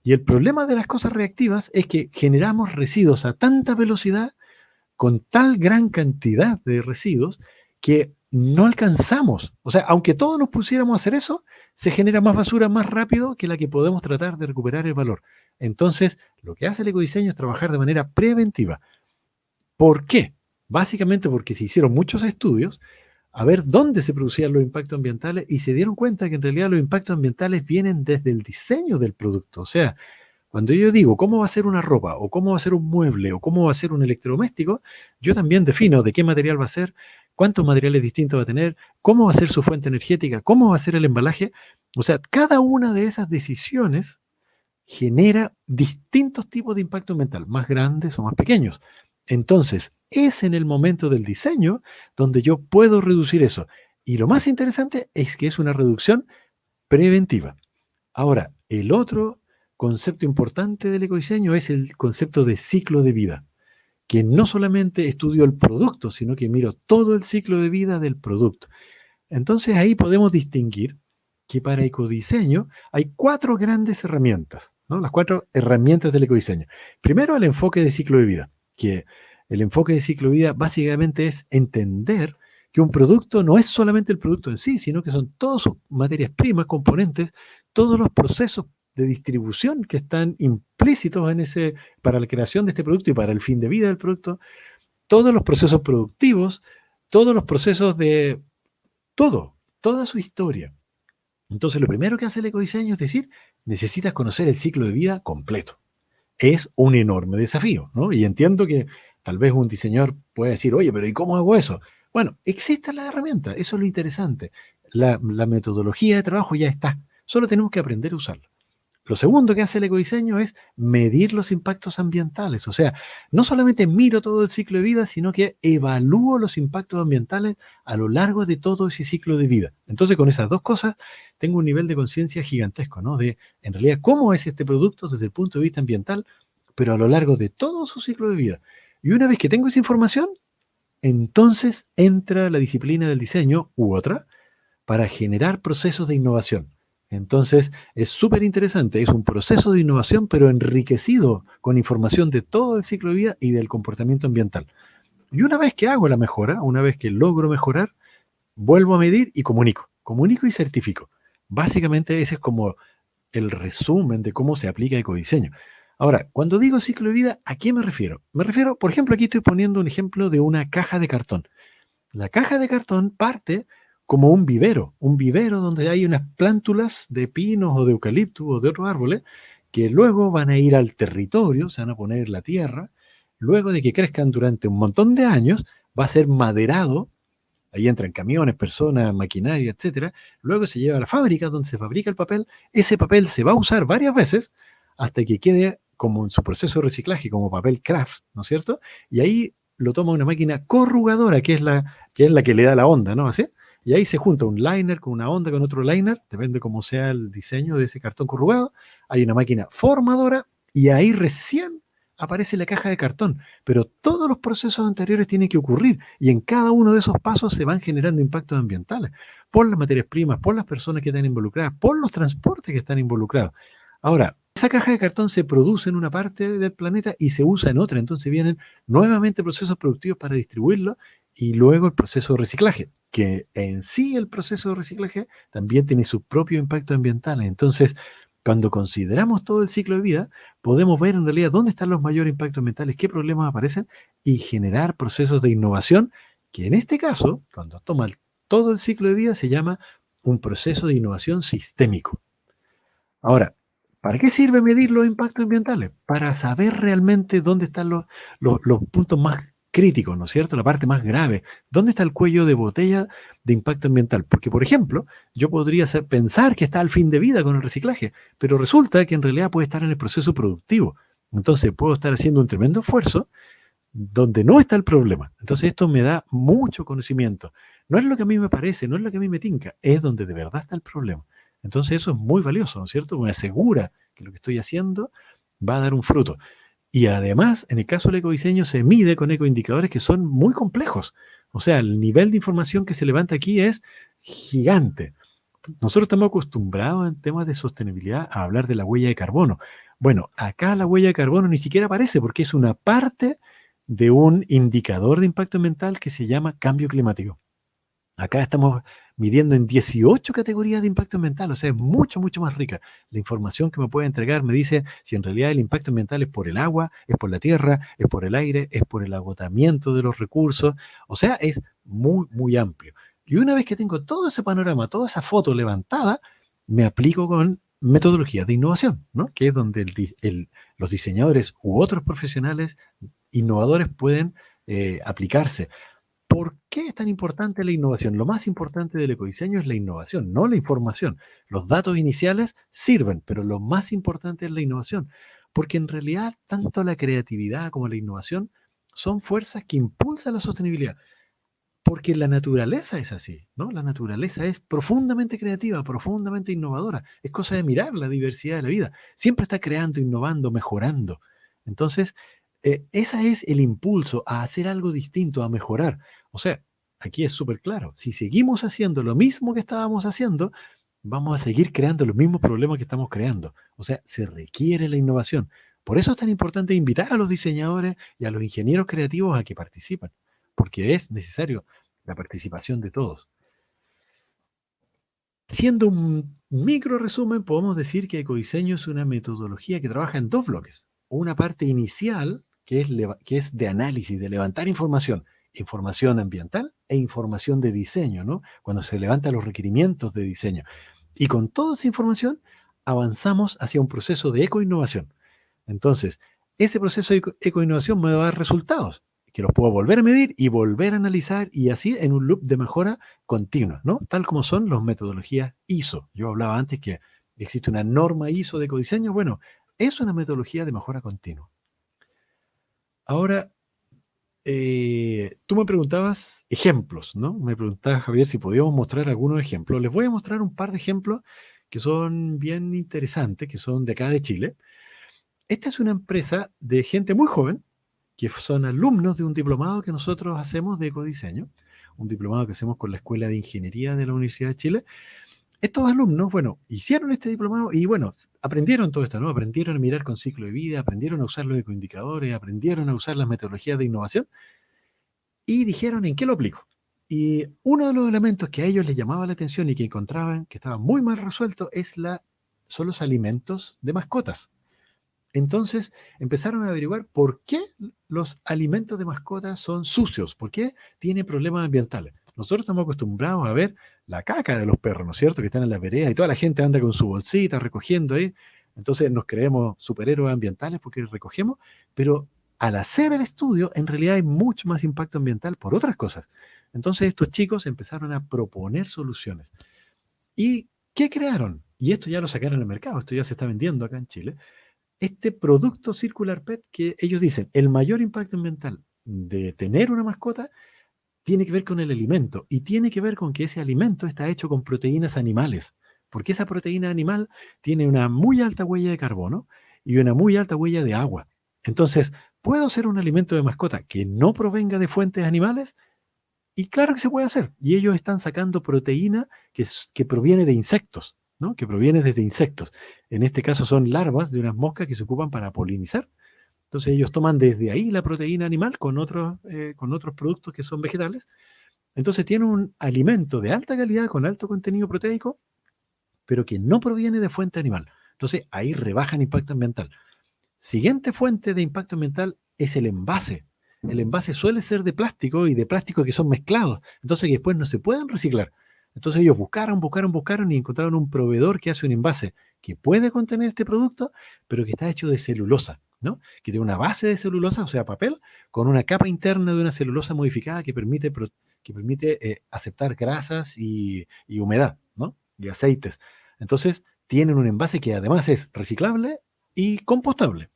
Y el problema de las cosas reactivas es que generamos residuos a tanta velocidad, con tal gran cantidad de residuos, que no alcanzamos. O sea, aunque todos nos pusiéramos a hacer eso, se genera más basura más rápido que la que podemos tratar de recuperar el valor. Entonces, lo que hace el ecodiseño es trabajar de manera preventiva. ¿Por qué? Básicamente porque se hicieron muchos estudios a ver dónde se producían los impactos ambientales y se dieron cuenta que en realidad los impactos ambientales vienen desde el diseño del producto. O sea, cuando yo digo cómo va a ser una ropa, o cómo va a ser un mueble, o cómo va a ser un electrodoméstico, yo también defino de qué material va a ser, cuántos materiales distintos va a tener, cómo va a ser su fuente energética, cómo va a ser el embalaje. O sea, cada una de esas decisiones genera distintos tipos de impacto ambiental, más grandes o más pequeños. Entonces, es en el momento del diseño donde yo puedo reducir eso. Y lo más interesante es que es una reducción preventiva. Ahora, el otro concepto importante del ecodiseño es el concepto de ciclo de vida, que no solamente estudio el producto, sino que miro todo el ciclo de vida del producto. Entonces ahí podemos distinguir que para ecodiseño hay cuatro grandes herramientas, ¿no? Las cuatro herramientas del ecodiseño. Primero, el enfoque de ciclo de vida, que el enfoque de ciclo de vida básicamente es entender que un producto no es solamente el producto en sí, sino que son todas sus materias primas, componentes, todos los procesos de distribución que están implícitos en ese, para la creación de este producto y para el fin de vida del producto, todos los procesos productivos, todos los procesos de todo, toda su historia. Entonces, lo primero que hace el ecodiseño es decir, necesitas conocer el ciclo de vida completo. Es un enorme desafío, ¿no? Y entiendo que tal vez un diseñador puede decir, oye, pero ¿y cómo hago eso? Bueno, existe la herramienta, eso es lo interesante. La metodología de trabajo ya está, solo tenemos que aprender a usarla. Lo segundo que hace el ecodiseño es medir los impactos ambientales. O sea, no solamente miro todo el ciclo de vida, sino que evalúo los impactos ambientales a lo largo de todo ese ciclo de vida. Entonces, con esas dos cosas, tengo un nivel de conciencia gigantesco, ¿no? De, en realidad, cómo es este producto desde el punto de vista ambiental, pero a lo largo de todo su ciclo de vida. Y una vez que tengo esa información, entonces entra la disciplina del diseño u otra para generar procesos de innovación. Entonces, es súper interesante, es un proceso de innovación, pero enriquecido con información de todo el ciclo de vida y del comportamiento ambiental. Y una vez que hago la mejora, una vez que logro mejorar, vuelvo a medir y comunico. Comunico y certifico. Básicamente ese es como el resumen de cómo se aplica ecodiseño. Ahora, cuando digo ciclo de vida, ¿a qué me refiero? Me refiero, por ejemplo, aquí estoy poniendo un ejemplo de una caja de cartón. La caja de cartón parte como un vivero donde hay unas plántulas de pinos o de eucalipto o de otros árboles que luego van a ir al territorio, se van a poner en la tierra, luego de que crezcan durante un montón de años, va a ser maderado, ahí entran camiones, personas, maquinaria, etcétera, luego se lleva a la fábrica donde se fabrica el papel, ese papel se va a usar varias veces hasta que quede como en su proceso de reciclaje, como papel craft, ¿no es cierto? Y ahí lo toma una máquina corrugadora, que es la que le da la onda, ¿no? Así. Y ahí se junta un liner con una onda con otro liner, depende cómo sea el diseño de ese cartón corrugado. Hay una máquina formadora y ahí recién aparece la caja de cartón. Pero todos los procesos anteriores tienen que ocurrir y en cada uno de esos pasos se van generando impactos ambientales por las materias primas, por las personas que están involucradas, por los transportes que están involucrados. Ahora, esa caja de cartón se produce en una parte del planeta y se usa en otra, entonces vienen nuevamente procesos productivos para distribuirlo y luego el proceso de reciclaje, que en sí el proceso de reciclaje también tiene sus propios impactos ambientales. Entonces, cuando consideramos todo el ciclo de vida, podemos ver en realidad dónde están los mayores impactos ambientales, qué problemas aparecen y generar procesos de innovación, que en este caso, cuando toma todo el ciclo de vida, se llama un proceso de innovación sistémico. Ahora, ¿para qué sirve medir los impactos ambientales? Para saber realmente dónde están los puntos más críticos, ¿no es cierto? La parte más grave. ¿Dónde está el cuello de botella de impacto ambiental? Porque, por ejemplo, yo podría pensar que está al fin de vida con el reciclaje, pero resulta que en realidad puede estar en el proceso productivo. Entonces, puedo estar haciendo un tremendo esfuerzo donde no está el problema. Entonces, esto me da mucho conocimiento. No es lo que a mí me parece, no es lo que a mí me tinca, es donde de verdad está el problema. Entonces eso es muy valioso, ¿no es cierto? Me asegura que lo que estoy haciendo va a dar un fruto. Y además, en el caso del ecodiseño, se mide con ecoindicadores que son muy complejos. O sea, el nivel de información que se levanta aquí es gigante. Nosotros estamos acostumbrados en temas de sostenibilidad a hablar de la huella de carbono. Bueno, acá la huella de carbono ni siquiera aparece porque es una parte de un indicador de impacto ambiental que se llama cambio climático. Acá estamos midiendo en 18 categorías de impacto ambiental, o sea, es mucho, mucho más rica. La información que me puede entregar me dice si en realidad el impacto ambiental es por el agua, es por la tierra, es por el aire, es por el agotamiento de los recursos, o sea, es muy, muy amplio. Y una vez que tengo todo ese panorama, toda esa foto levantada, me aplico con metodologías de innovación, ¿no? Que es donde los diseñadores u otros profesionales innovadores pueden aplicarse. ¿Por qué es tan importante la innovación? Lo más importante del ecodiseño es la innovación, no la información. Los datos iniciales sirven, pero lo más importante es la innovación, porque en realidad tanto la creatividad como la innovación son fuerzas que impulsan la sostenibilidad, porque la naturaleza es así, ¿no? La naturaleza es profundamente creativa, profundamente innovadora. Es cosa de mirar la diversidad de la vida. Siempre está creando, innovando, mejorando. Entonces, ese es el impulso a hacer algo distinto, a mejorar. O sea, aquí es súper claro. Si seguimos haciendo lo mismo que estábamos haciendo, vamos a seguir creando los mismos problemas que estamos creando. O sea, se requiere la innovación. Por eso es tan importante invitar a los diseñadores y a los ingenieros creativos a que participen, porque es necesario la participación de todos. Siendo un micro resumen, podemos decir que ecodiseño es una metodología que trabaja en dos bloques. Una parte inicial, que es de análisis, de levantar información, información ambiental e información de diseño, ¿no? Cuando se levantan los requerimientos de diseño. Y con toda esa información avanzamos hacia un proceso de ecoinnovación. Entonces, ese proceso de ecoinnovación me va a dar resultados que los puedo volver a medir y volver a analizar y así en un loop de mejora continua, ¿no? Tal como son las metodologías ISO. Yo hablaba antes que existe una norma ISO de ecodiseño. Bueno, es una metodología de mejora continua. Ahora, tú me preguntabas ejemplos, ¿no? Me preguntabas, Javier, si podíamos mostrar algunos ejemplos. Les voy a mostrar un par de ejemplos que son bien interesantes, que son de acá de Chile. Esta es una empresa de gente muy joven, que son alumnos de un diplomado que nosotros hacemos de ecodiseño, un diplomado que hacemos con la Escuela de Ingeniería de la Universidad de Chile. Estos alumnos, bueno, hicieron este diplomado y, bueno, aprendieron todo esto, ¿no? Aprendieron a mirar con ciclo de vida, aprendieron a usar los ecoindicadores, aprendieron a usar las metodologías de innovación y dijeron, ¿en qué lo aplico? Y uno de los elementos que a ellos les llamaba la atención y que encontraban que estaba muy mal resuelto es la son los alimentos de mascotas. Entonces empezaron a averiguar por qué los alimentos de mascotas son sucios, por qué tienen problemas ambientales. Nosotros estamos acostumbrados a ver la caca de los perros, ¿no es cierto? Que están en la vereda y toda la gente anda con su bolsita recogiendo ahí. Entonces nos creemos superhéroes ambientales porque recogemos, pero al hacer el estudio, en realidad hay mucho más impacto ambiental por otras cosas. Entonces estos chicos empezaron a proponer soluciones. ¿Y qué crearon? Y esto ya lo sacaron al mercado, esto ya se está vendiendo acá en Chile. Este producto Circular Pet que ellos dicen, el mayor impacto ambiental de tener una mascota tiene que ver con el alimento y tiene que ver con que ese alimento está hecho con proteínas animales, porque esa proteína animal tiene una muy alta huella de carbono y una muy alta huella de agua. Entonces, ¿puedo hacer un alimento de mascota que no provenga de fuentes animales? Y claro que se puede hacer. Y ellos están sacando proteína que proviene de insectos, ¿no? Que proviene desde insectos. En este caso son larvas de unas moscas que se ocupan para polinizar. Entonces ellos toman desde ahí la proteína animal con otros productos que son vegetales. Entonces tienen un alimento de alta calidad con alto contenido proteico, pero que no proviene de fuente animal. Entonces ahí rebajan impacto ambiental. Siguiente fuente de impacto ambiental es el envase. El envase suele ser de plástico y de plástico que son mezclados, entonces que después no se pueden reciclar. Entonces ellos buscaron y encontraron un proveedor que hace un envase que puede contener este producto, pero que está hecho de celulosa, ¿no? Que tiene una base de celulosa, o sea, papel, con una capa interna de una celulosa modificada que permite aceptar grasas y humedad, ¿no? Y aceites. Entonces tienen un envase que además es reciclable y compostable.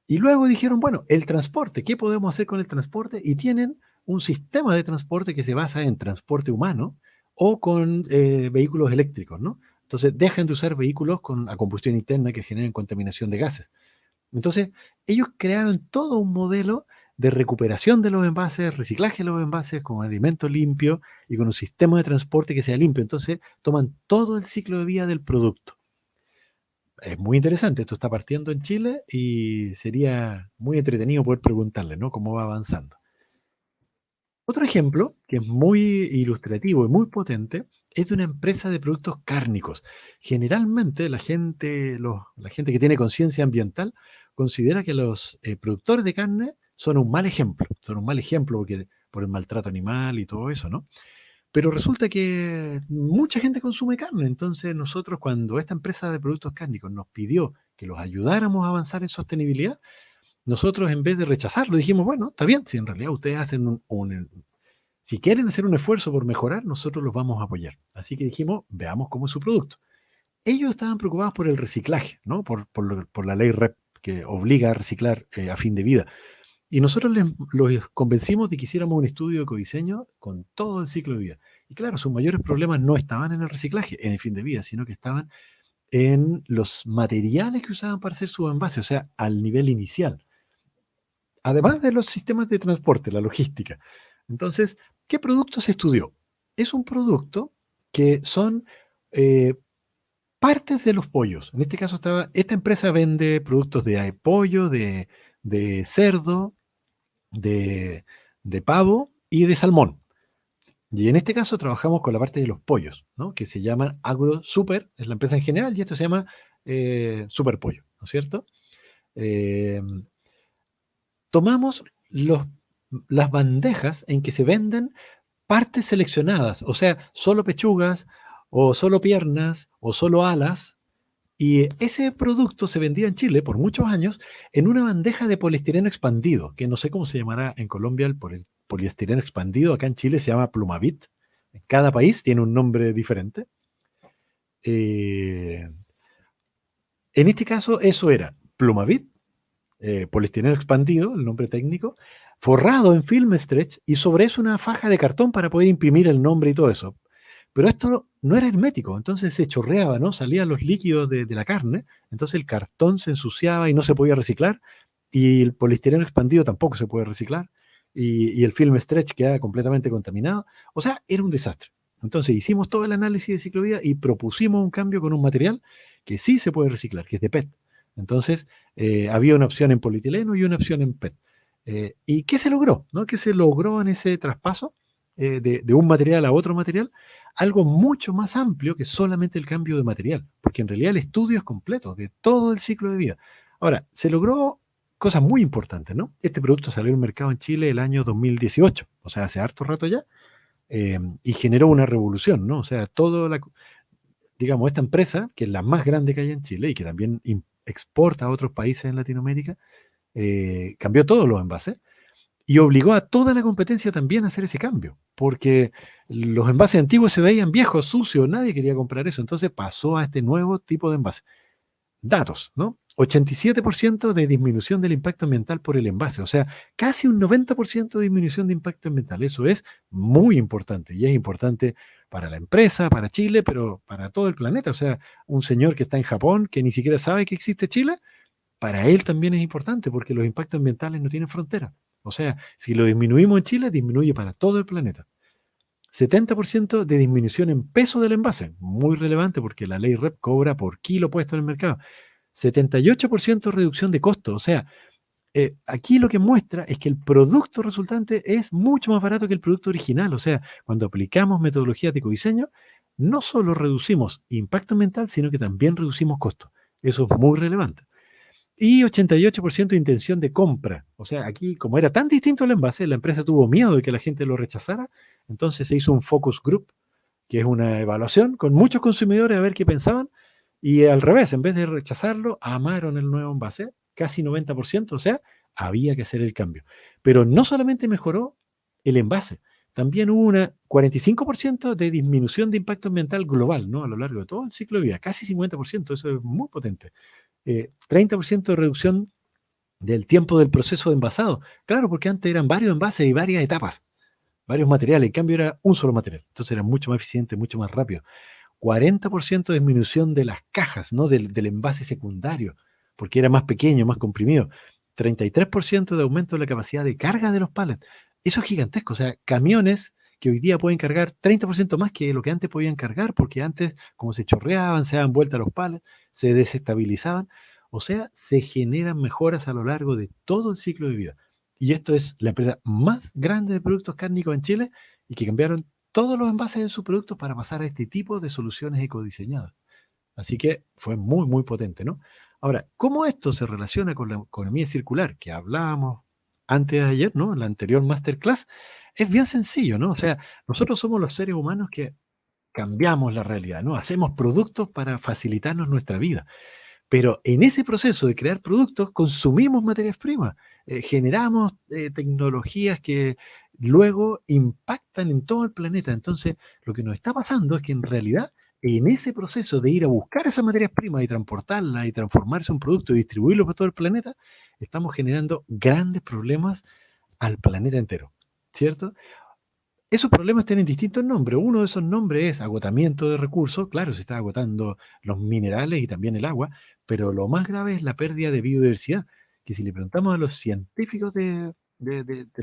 Y luego dijeron, bueno, el transporte, ¿qué podemos hacer con el transporte? Y tienen un sistema de transporte que se basa en transporte humano o con vehículos eléctricos, ¿no? Entonces dejan de usar vehículos a combustión interna que generen contaminación de gases. Entonces, ellos crearon todo un modelo de recuperación de los envases, reciclaje de los envases con alimento limpio y con un sistema de transporte que sea limpio. Entonces, toman todo el ciclo de vida del producto. Es muy interesante, esto está partiendo en Chile y sería muy entretenido poder preguntarle, ¿no? Cómo va avanzando. Otro ejemplo, que es muy ilustrativo y muy potente, es de una empresa de productos cárnicos. Generalmente la gente que tiene conciencia ambiental considera que los productores de carne son un mal ejemplo porque, por el maltrato animal y todo eso, ¿no? Pero resulta que mucha gente consume carne, entonces nosotros cuando esta empresa de productos cárnicos nos pidió que los ayudáramos a avanzar en sostenibilidad, nosotros en vez de rechazarlo dijimos, bueno, está bien, si en realidad ustedes hacen si quieren hacer un esfuerzo por mejorar, nosotros los vamos a apoyar. Así que dijimos, veamos cómo es su producto. Ellos estaban preocupados por el reciclaje, ¿no? Por la ley REP que obliga a reciclar a fin de vida. Y nosotros los convencimos de que hiciéramos un estudio de ecodiseño con todo el ciclo de vida. Y claro, sus mayores problemas no estaban en el reciclaje, en el fin de vida, sino que estaban en los materiales que usaban para hacer sus envases, o sea, al nivel inicial. Además de los sistemas de transporte, la logística. Entonces, ¿qué producto se estudió? Es un producto que son eh, partes de los pollos. En este caso, esta empresa vende productos de pollo, de cerdo, de, de pavo y de salmón. Y en este caso trabajamos con la parte de los pollos, ¿no? Que se llama Agro Super, es la empresa en general, y esto se llama Super Pollo, ¿no es cierto? Eh, tomamos las bandejas en que se venden partes seleccionadas, o sea, solo pechugas, o solo piernas, o solo alas, y ese producto se vendía en Chile por muchos años en una bandeja de poliestireno expandido, que no sé cómo se llamará en Colombia por el poliestireno expandido, acá en Chile se llama Plumavit. Cada país tiene un nombre diferente. Eh, en este caso, eso era Plumavit, poliestireno expandido, el nombre técnico, forrado en film stretch y sobre eso una faja de cartón para poder imprimir el nombre y todo eso. Pero esto no era hermético, entonces se chorreaba, ¿no? Salían los líquidos de la carne, entonces el cartón se ensuciaba y no se podía reciclar, y el poliestireno expandido tampoco se puede reciclar, y el film stretch quedaba completamente contaminado. O sea, era un desastre. Entonces hicimos todo el análisis de ciclo de vida y propusimos un cambio con un material que sí se puede reciclar, que es de PET. Entonces, había una opción en polietileno y una opción en PET. ¿Y qué se logró? ¿No? ¿Qué se logró en ese traspaso de un material a otro material? algo mucho más amplio que solamente el cambio de material, porque en realidad el estudio es completo de todo el ciclo de vida. Ahora, se logró cosas muy importantes, ¿no? Este producto salió al mercado en Chile el año 2018, o sea, hace harto rato ya, y generó una revolución, ¿no? O sea, digamos, esta empresa, que es la más grande que hay en Chile y que también exporta a otros países en Latinoamérica, cambió todos los envases y obligó a toda la competencia también a hacer ese cambio, porque los envases antiguos se veían viejos, sucios, nadie quería comprar eso, entonces pasó a este nuevo tipo de envase. Datos, ¿no? 87% de disminución del impacto ambiental por el envase, o sea, casi un 90% de disminución de impacto ambiental. Eso es muy importante y es importante para la empresa, para Chile, pero para todo el planeta. O sea, un señor que está en Japón, que ni siquiera sabe que existe Chile, para él también es importante porque los impactos ambientales no tienen frontera. O sea, si lo disminuimos en Chile, disminuye para todo el planeta. 70% de disminución en peso del envase, muy relevante porque la ley REP cobra por kilo puesto en el mercado. 78% reducción de costo, o sea, aquí lo que muestra es que el producto resultante es mucho más barato que el producto original, o sea, cuando aplicamos metodologías de ecodiseño, no solo reducimos impacto ambiental, sino que también reducimos costos. Eso es muy relevante. Y 88% de intención de compra. O sea, aquí, como era tan distinto el envase, la empresa tuvo miedo de que la gente lo rechazara, entonces se hizo un focus group, que es una evaluación con muchos consumidores a ver qué pensaban, y al revés, en vez de rechazarlo, amaron el nuevo envase, casi 90%, o sea, había que hacer el cambio. Pero no solamente mejoró el envase, también hubo un 45% de disminución de impacto ambiental global, ¿no? A lo largo de todo el ciclo de vida, casi 50%, eso es muy potente. 30% de reducción del tiempo del proceso de envasado. Claro, porque antes eran varios envases y varias etapas, varios materiales, en cambio era un solo material. Entonces era mucho más eficiente, mucho más rápido. 40% de disminución de las cajas, ¿no? Del envase secundario, porque era más pequeño, más comprimido. 33% de aumento de la capacidad de carga de los pallets. Eso es gigantesco. O sea, camiones que hoy día pueden cargar 30% más que lo que antes podían cargar, porque antes, como se chorreaban, se daban vuelta los pallets, se desestabilizaban. O sea, se generan mejoras a lo largo de todo el ciclo de vida. Y esto es la empresa más grande de productos cárnicos en Chile y que cambiaron todos los envases de sus productos para pasar a este tipo de soluciones ecodiseñadas. Así que fue muy, muy potente, ¿no? Ahora, ¿cómo esto se relaciona con la economía circular que hablábamos antes de ayer, ¿no? En la anterior masterclass, es bien sencillo, ¿no? O sea, nosotros somos los seres humanos que cambiamos la realidad, ¿no? Hacemos productos para facilitarnos nuestra vida. Pero en ese proceso de crear productos consumimos materias primas, generamos tecnologías que luego impactan en todo el planeta. Entonces, lo que nos está pasando es que en realidad en ese proceso de ir a buscar esas materias primas y transportarlas y transformarse en un producto y distribuirlo por todo el planeta, estamos generando grandes problemas al planeta entero, ¿cierto? Esos problemas tienen distintos nombres. Uno de esos nombres es agotamiento de recursos. Claro, se está agotando los minerales y también el agua, pero lo más grave es la pérdida de biodiversidad, que si le preguntamos a los científicos del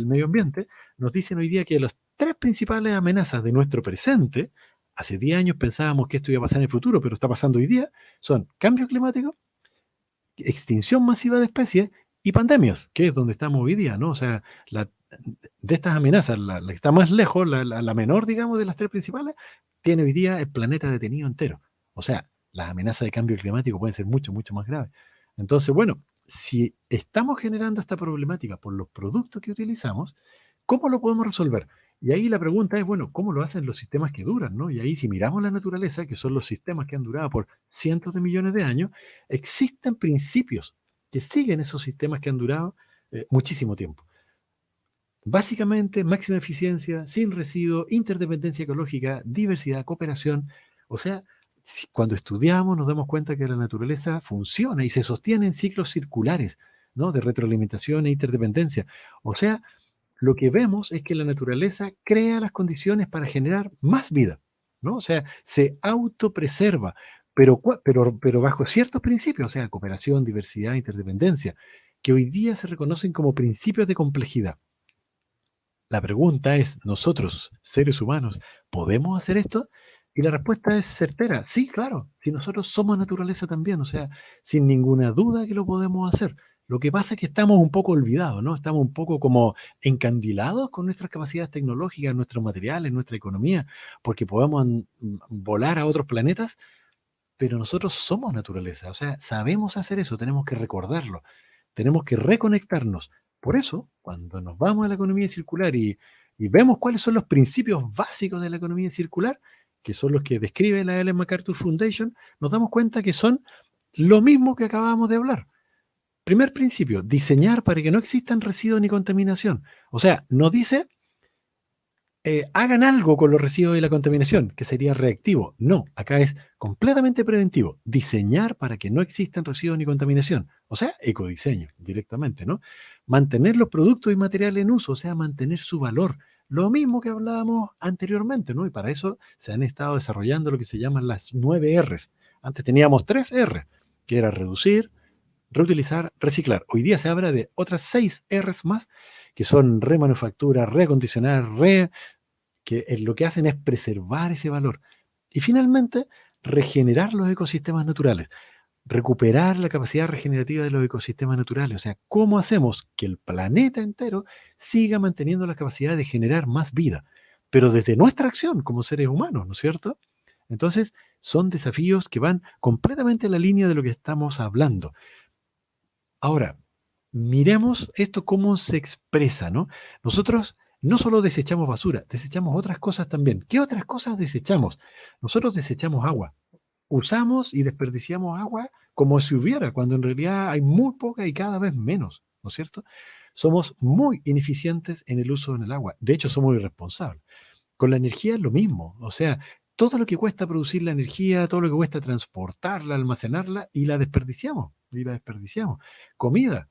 medio ambiente, nos dicen hoy día que las tres principales amenazas de nuestro presente, hace 10 años pensábamos que esto iba a pasar en el futuro, pero está pasando hoy día, son cambio climático, extinción masiva de especies y pandemias, que es donde estamos hoy día, ¿no? O sea, de estas amenazas, la que está más lejos, la menor, digamos, de las tres principales, tiene hoy día el planeta detenido entero. O sea, las amenazas de cambio climático pueden ser mucho, mucho más graves. Entonces, bueno, si estamos generando esta problemática por los productos que utilizamos, ¿cómo lo podemos resolver? Y ahí la pregunta es, bueno, ¿cómo lo hacen los sistemas que duran, no? Y ahí si miramos la naturaleza, que son los sistemas que han durado por cientos de millones de años, existen principios que siguen esos sistemas que han durado muchísimo tiempo. Básicamente, máxima eficiencia, sin residuo, interdependencia ecológica, diversidad, cooperación. O sea, cuando estudiamos nos damos cuenta que la naturaleza funciona y se sostiene en ciclos circulares, ¿no? De retroalimentación e interdependencia. O sea, lo que vemos es que la naturaleza crea las condiciones para generar más vida, ¿no? O sea, se autopreserva, pero bajo ciertos principios, o sea, cooperación, diversidad, interdependencia, que hoy día se reconocen como principios de complejidad. La pregunta es, ¿nosotros, seres humanos, podemos hacer esto? Y la respuesta es certera, sí, claro, si nosotros somos naturaleza también, o sea, sin ninguna duda que lo podemos hacer. Lo que pasa es que estamos un poco olvidados, ¿no? Estamos un poco como encandilados con nuestras capacidades tecnológicas, nuestros materiales, nuestra economía, porque podemos volar a otros planetas, pero nosotros somos naturaleza, o sea, sabemos hacer eso, tenemos que recordarlo, tenemos que reconectarnos. Por eso, cuando nos vamos a la economía circular y vemos cuáles son los principios básicos de la economía circular, que son los que describe la Ellen MacArthur Foundation, nos damos cuenta que son lo mismo que acabamos de hablar. Primer principio, diseñar para que no existan residuos ni contaminación. O sea, no dice hagan algo con los residuos y la contaminación, que sería reactivo. No, acá es completamente preventivo. Diseñar para que no existan residuos ni contaminación. O sea, ecodiseño directamente, ¿no? Mantener los productos y materiales en uso, o sea, mantener su valor. Lo mismo que hablábamos anteriormente, ¿no? Y para eso se han estado desarrollando lo que se llaman las 9 Rs. Antes teníamos 3 R, que era reducir, reutilizar, reciclar. Hoy día se habla de otras 6 Rs más, que son remanufactura, reacondicionar, que lo que hacen es preservar ese valor. Y finalmente, regenerar los ecosistemas naturales, recuperar la capacidad regenerativa de los ecosistemas naturales. O sea, ¿cómo hacemos que el planeta entero siga manteniendo la capacidad de generar más vida? Pero desde nuestra acción como seres humanos, ¿no es cierto? Entonces, son desafíos que van completamente en la línea de lo que estamos hablando. Ahora, miremos esto cómo se expresa, ¿no? Nosotros no solo desechamos basura, desechamos otras cosas también. ¿Qué otras cosas desechamos? Nosotros desechamos agua. Usamos y desperdiciamos agua como si hubiera, cuando en realidad hay muy poca y cada vez menos, ¿no es cierto? Somos muy ineficientes en el uso del agua. De hecho, somos irresponsables. Con la energía es lo mismo. O sea, todo lo que cuesta producir la energía, todo lo que cuesta transportarla, almacenarla, y la desperdiciamos. Y la desperdiciamos. Comida.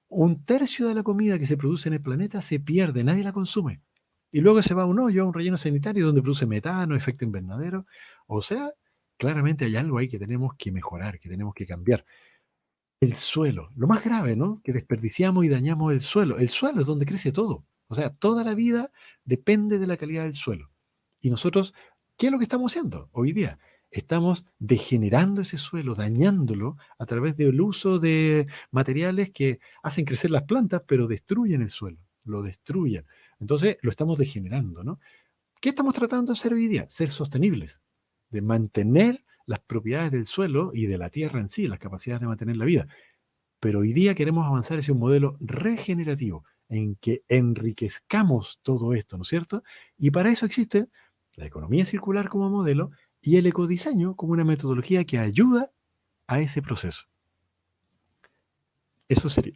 Un tercio de la comida que se produce en el planeta se pierde, nadie la consume. Y luego se va a un hoyo, a un relleno sanitario donde produce metano, efecto invernadero. O sea, claramente hay algo ahí que tenemos que mejorar, que tenemos que cambiar. El suelo, lo más grave, ¿no? Que desperdiciamos y dañamos el suelo. El suelo es donde crece todo. O sea, toda la vida depende de la calidad del suelo. Y nosotros, ¿qué es lo que estamos haciendo hoy día? Estamos degenerando ese suelo, dañándolo a través del uso de materiales que hacen crecer las plantas, pero destruyen el suelo, lo destruyen. Entonces, lo estamos degenerando, ¿no? ¿Qué estamos tratando de hacer hoy día? Ser sostenibles, de mantener las propiedades del suelo y de la tierra en sí, las capacidades de mantener la vida. Pero hoy día queremos avanzar hacia un modelo regenerativo en que enriquezcamos todo esto, ¿no es cierto? Y para eso existe la economía circular como modelo y el ecodiseño como una metodología que ayuda a ese proceso. Eso sería.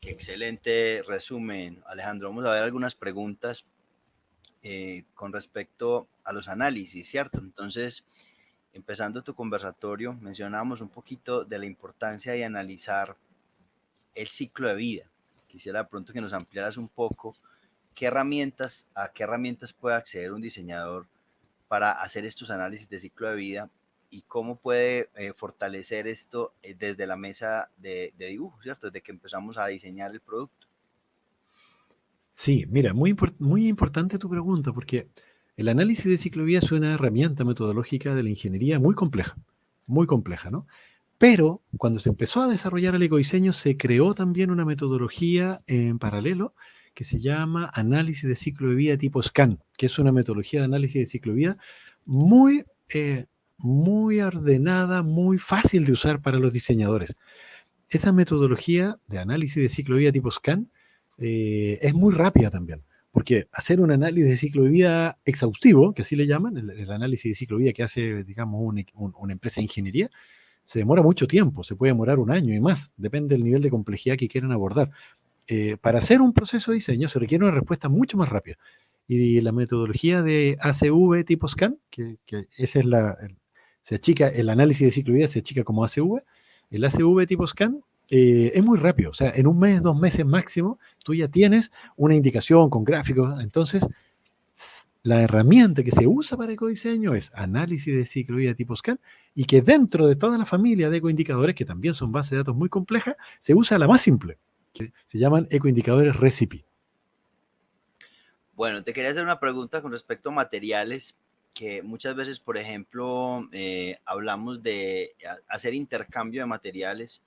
Excelente resumen, Alejandro. Vamos a ver algunas preguntas con respecto a los análisis, ¿cierto? Entonces, empezando tu conversatorio, mencionábamos un poquito de la importancia de analizar el ciclo de vida. Quisiera de pronto que nos ampliaras un poco a qué herramientas puede acceder un diseñador para hacer estos análisis de ciclo de vida y cómo puede fortalecer esto desde la mesa de dibujo, ¿cierto? Desde que empezamos a diseñar el producto. Sí, mira, muy importante tu pregunta, porque el análisis de ciclo de vida es una herramienta metodológica de la ingeniería muy compleja, ¿no? Pero cuando se empezó a desarrollar el ecodiseño, se creó también una metodología en paralelo que se llama análisis de ciclo de vida tipo SCAN, que es una metodología de análisis de ciclo de vida muy, muy ordenada, muy fácil de usar para los diseñadores. Esa metodología de análisis de ciclo de vida tipo SCAN es muy rápida también, porque hacer un análisis de ciclo de vida exhaustivo, que así le llaman, el análisis de ciclo de vida que hace, digamos, una empresa de ingeniería, se demora mucho tiempo, se puede demorar un año y más, depende del nivel de complejidad que quieran abordar. Para hacer un proceso de diseño se requiere una respuesta mucho más rápida. Y la metodología de ACV tipo SCAN, que esa es se achica, el análisis de ciclo de vida se achica como ACV, el ACV tipo SCAN es muy rápido, o sea, en un mes, 2 meses máximo, tú ya tienes una indicación con gráficos, entonces la herramienta que se usa para ecodiseño es análisis de ciclo de vida tipo SCAN y que dentro de toda la familia de ecoindicadores, que también son bases de datos muy complejas, se usa la más simple, que se llaman ecoindicadores Recipe. Bueno, te quería hacer una pregunta con respecto a materiales. que muchas veces, por ejemplo, hablamos de hacer intercambio de materiales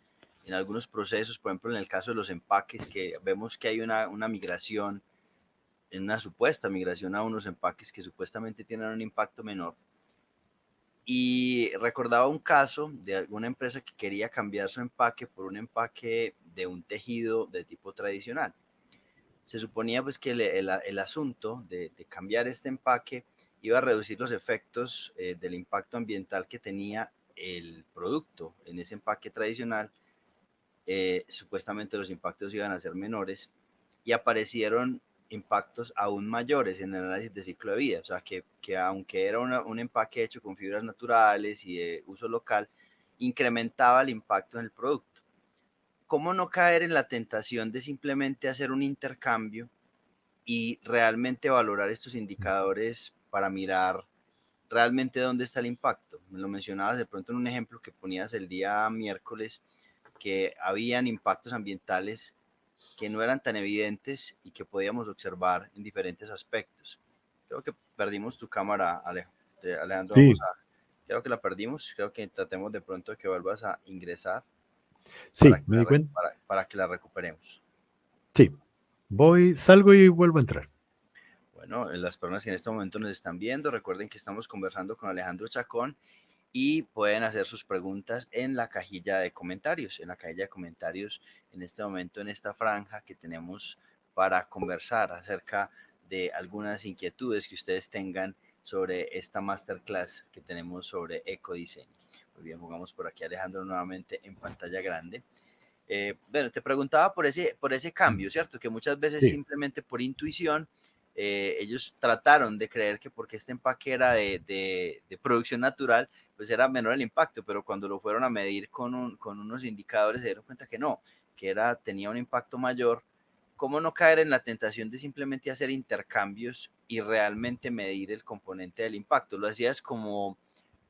en algunos procesos, por ejemplo, en el caso de los empaques, que vemos que hay una migración, en una supuesta migración a unos empaques que supuestamente tienen un impacto menor. Y recordaba un caso de alguna empresa que quería cambiar su empaque por un empaque de un tejido de tipo tradicional. Se suponía pues que el asunto de cambiar este empaque iba a reducir los efectos del impacto ambiental que tenía el producto en ese empaque tradicional. Supuestamente los impactos iban a ser menores y aparecieron impactos aún mayores en el análisis de ciclo de vida. O sea, que aunque era un empaque hecho con fibras naturales y de uso local, incrementaba el impacto en el producto. ¿Cómo no caer en la tentación de simplemente hacer un intercambio y realmente valorar estos indicadores para mirar realmente dónde está el impacto? Me lo mencionabas de pronto en un ejemplo que ponías el día miércoles, que habían impactos ambientales que no eran tan evidentes y que podíamos observar en diferentes aspectos. Creo que perdimos tu cámara, Alejandro. Sí, Creo que la perdimos. Creo que tratemos de pronto que vuelvas a ingresar sí, me di cuenta. para que la recuperemos. Sí, salgo y vuelvo a entrar. Bueno, las personas que en este momento nos están viendo, recuerden que estamos conversando con Alejandro Chacón y pueden hacer sus preguntas en la cajilla de comentarios. En la cajilla de comentarios, en este momento, en esta franja que tenemos para conversar acerca de algunas inquietudes que ustedes tengan sobre esta masterclass que tenemos sobre ecodiseño. Muy bien, jugamos por aquí Alejandro nuevamente en pantalla grande. Bueno, te preguntaba por ese cambio, ¿cierto? Que muchas veces Sí, simplemente por intuición ellos trataron de creer que porque este empaque era de producción natural, pues era menor el impacto, pero cuando lo fueron a medir con unos indicadores se dieron cuenta que no, que tenía un impacto mayor. ¿Cómo no caer en la tentación de simplemente hacer intercambios y realmente medir el componente del impacto? Lo hacías como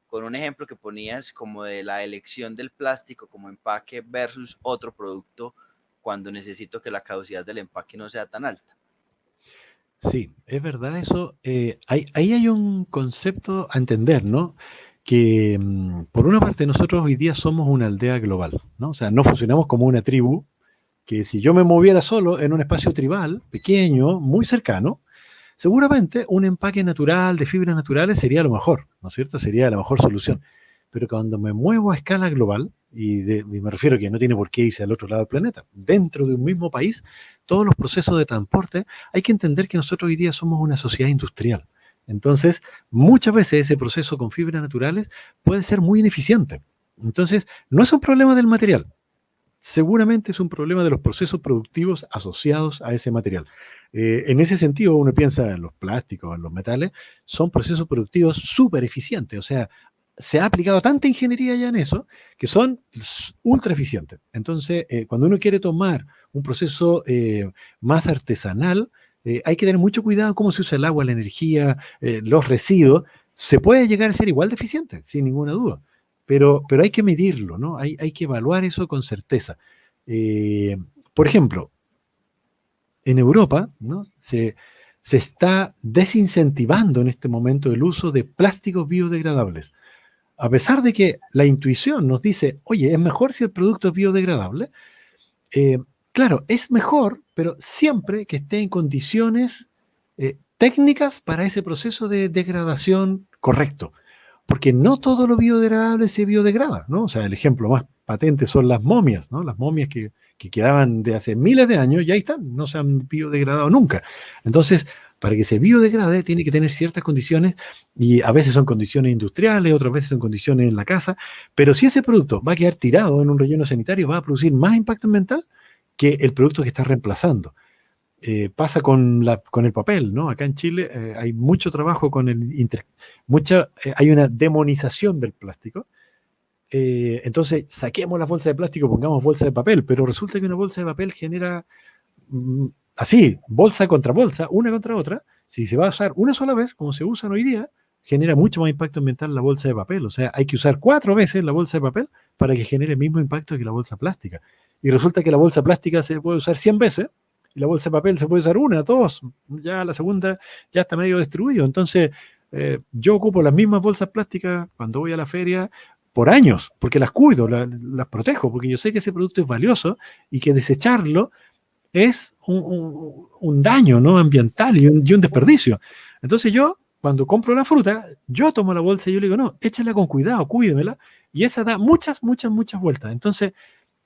con un ejemplo que ponías como de la elección del plástico como empaque versus otro producto cuando necesito que la caducidad del empaque no sea tan alta. sí, es verdad eso. Ahí hay un concepto a entender, ¿no? Que por una parte nosotros hoy día somos una aldea global, ¿no? O sea, no funcionamos como una tribu, que si yo me moviera solo en un espacio tribal, pequeño, muy cercano, seguramente un empaque natural de fibras naturales sería lo mejor, ¿no es cierto? Sería la mejor solución. Pero cuando me muevo a escala global, y me refiero a que no tiene por qué irse al otro lado del planeta, dentro de un mismo país, todos los procesos de transporte, hay que entender que nosotros hoy día somos una sociedad industrial. Entonces, muchas veces ese proceso con fibras naturales puede ser muy ineficiente. Entonces, no es un problema del material, seguramente es un problema de los procesos productivos asociados a ese material. En ese sentido, uno piensa en los plásticos, en los metales, son procesos productivos súper eficientes. O sea, se ha aplicado tanta ingeniería ya en eso que son ultra eficientes. Entonces, cuando uno quiere tomar un proceso más artesanal, hay que tener mucho cuidado cómo se usa el agua, la energía, los residuos. Se puede llegar a ser igual de eficiente, sin ninguna duda. Pero hay que medirlo, ¿no? Hay que evaluar eso con certeza. Eh, por ejemplo, en Europa, ¿no? Se está desincentivando en este momento el uso de plásticos biodegradables. A pesar de que la intuición nos dice, oye, es mejor si el producto es biodegradable, eh, claro, es mejor, pero siempre que esté en condiciones técnicas para ese proceso de degradación correcto. Porque no todo lo biodegradable se biodegrada, ¿no? O sea, el ejemplo más patente son las momias, ¿no? Las momias que quedaban de hace miles de años, ya ahí están, no se han biodegradado nunca. Entonces, para que se biodegrade, tiene que tener ciertas condiciones, y a veces son condiciones industriales, otras veces son condiciones en la casa, pero si ese producto va a quedar tirado en un relleno sanitario, va a producir más impacto ambiental que el producto que está reemplazando. Pasa con el papel, ¿no? Acá en Chile hay mucho trabajo con hay una demonización del plástico. Entonces, saquemos las bolsas de plástico, pongamos bolsas de papel, pero resulta que una bolsa de papel genera así, bolsa contra bolsa, una contra otra. Si se va a usar una sola vez, como se usan hoy día, genera mucho más impacto ambiental la bolsa de papel. O sea, hay que usar 4 veces la bolsa de papel para que genere el mismo impacto que la bolsa plástica. Y resulta que la bolsa plástica se puede usar 100 veces y la bolsa de papel se puede usar una, dos, ya la segunda ya está medio destruido. Entonces, Yo ocupo las mismas bolsas plásticas cuando voy a la feria por años, porque las cuido, las protejo, porque yo sé que ese producto es valioso y que desecharlo es un daño, ¿no? Ambiental y un desperdicio. Entonces yo, cuando compro la fruta, yo tomo la bolsa y yo le digo, no, échala con cuidado, cuídemela, y esa da muchas, muchas, muchas vueltas. Entonces,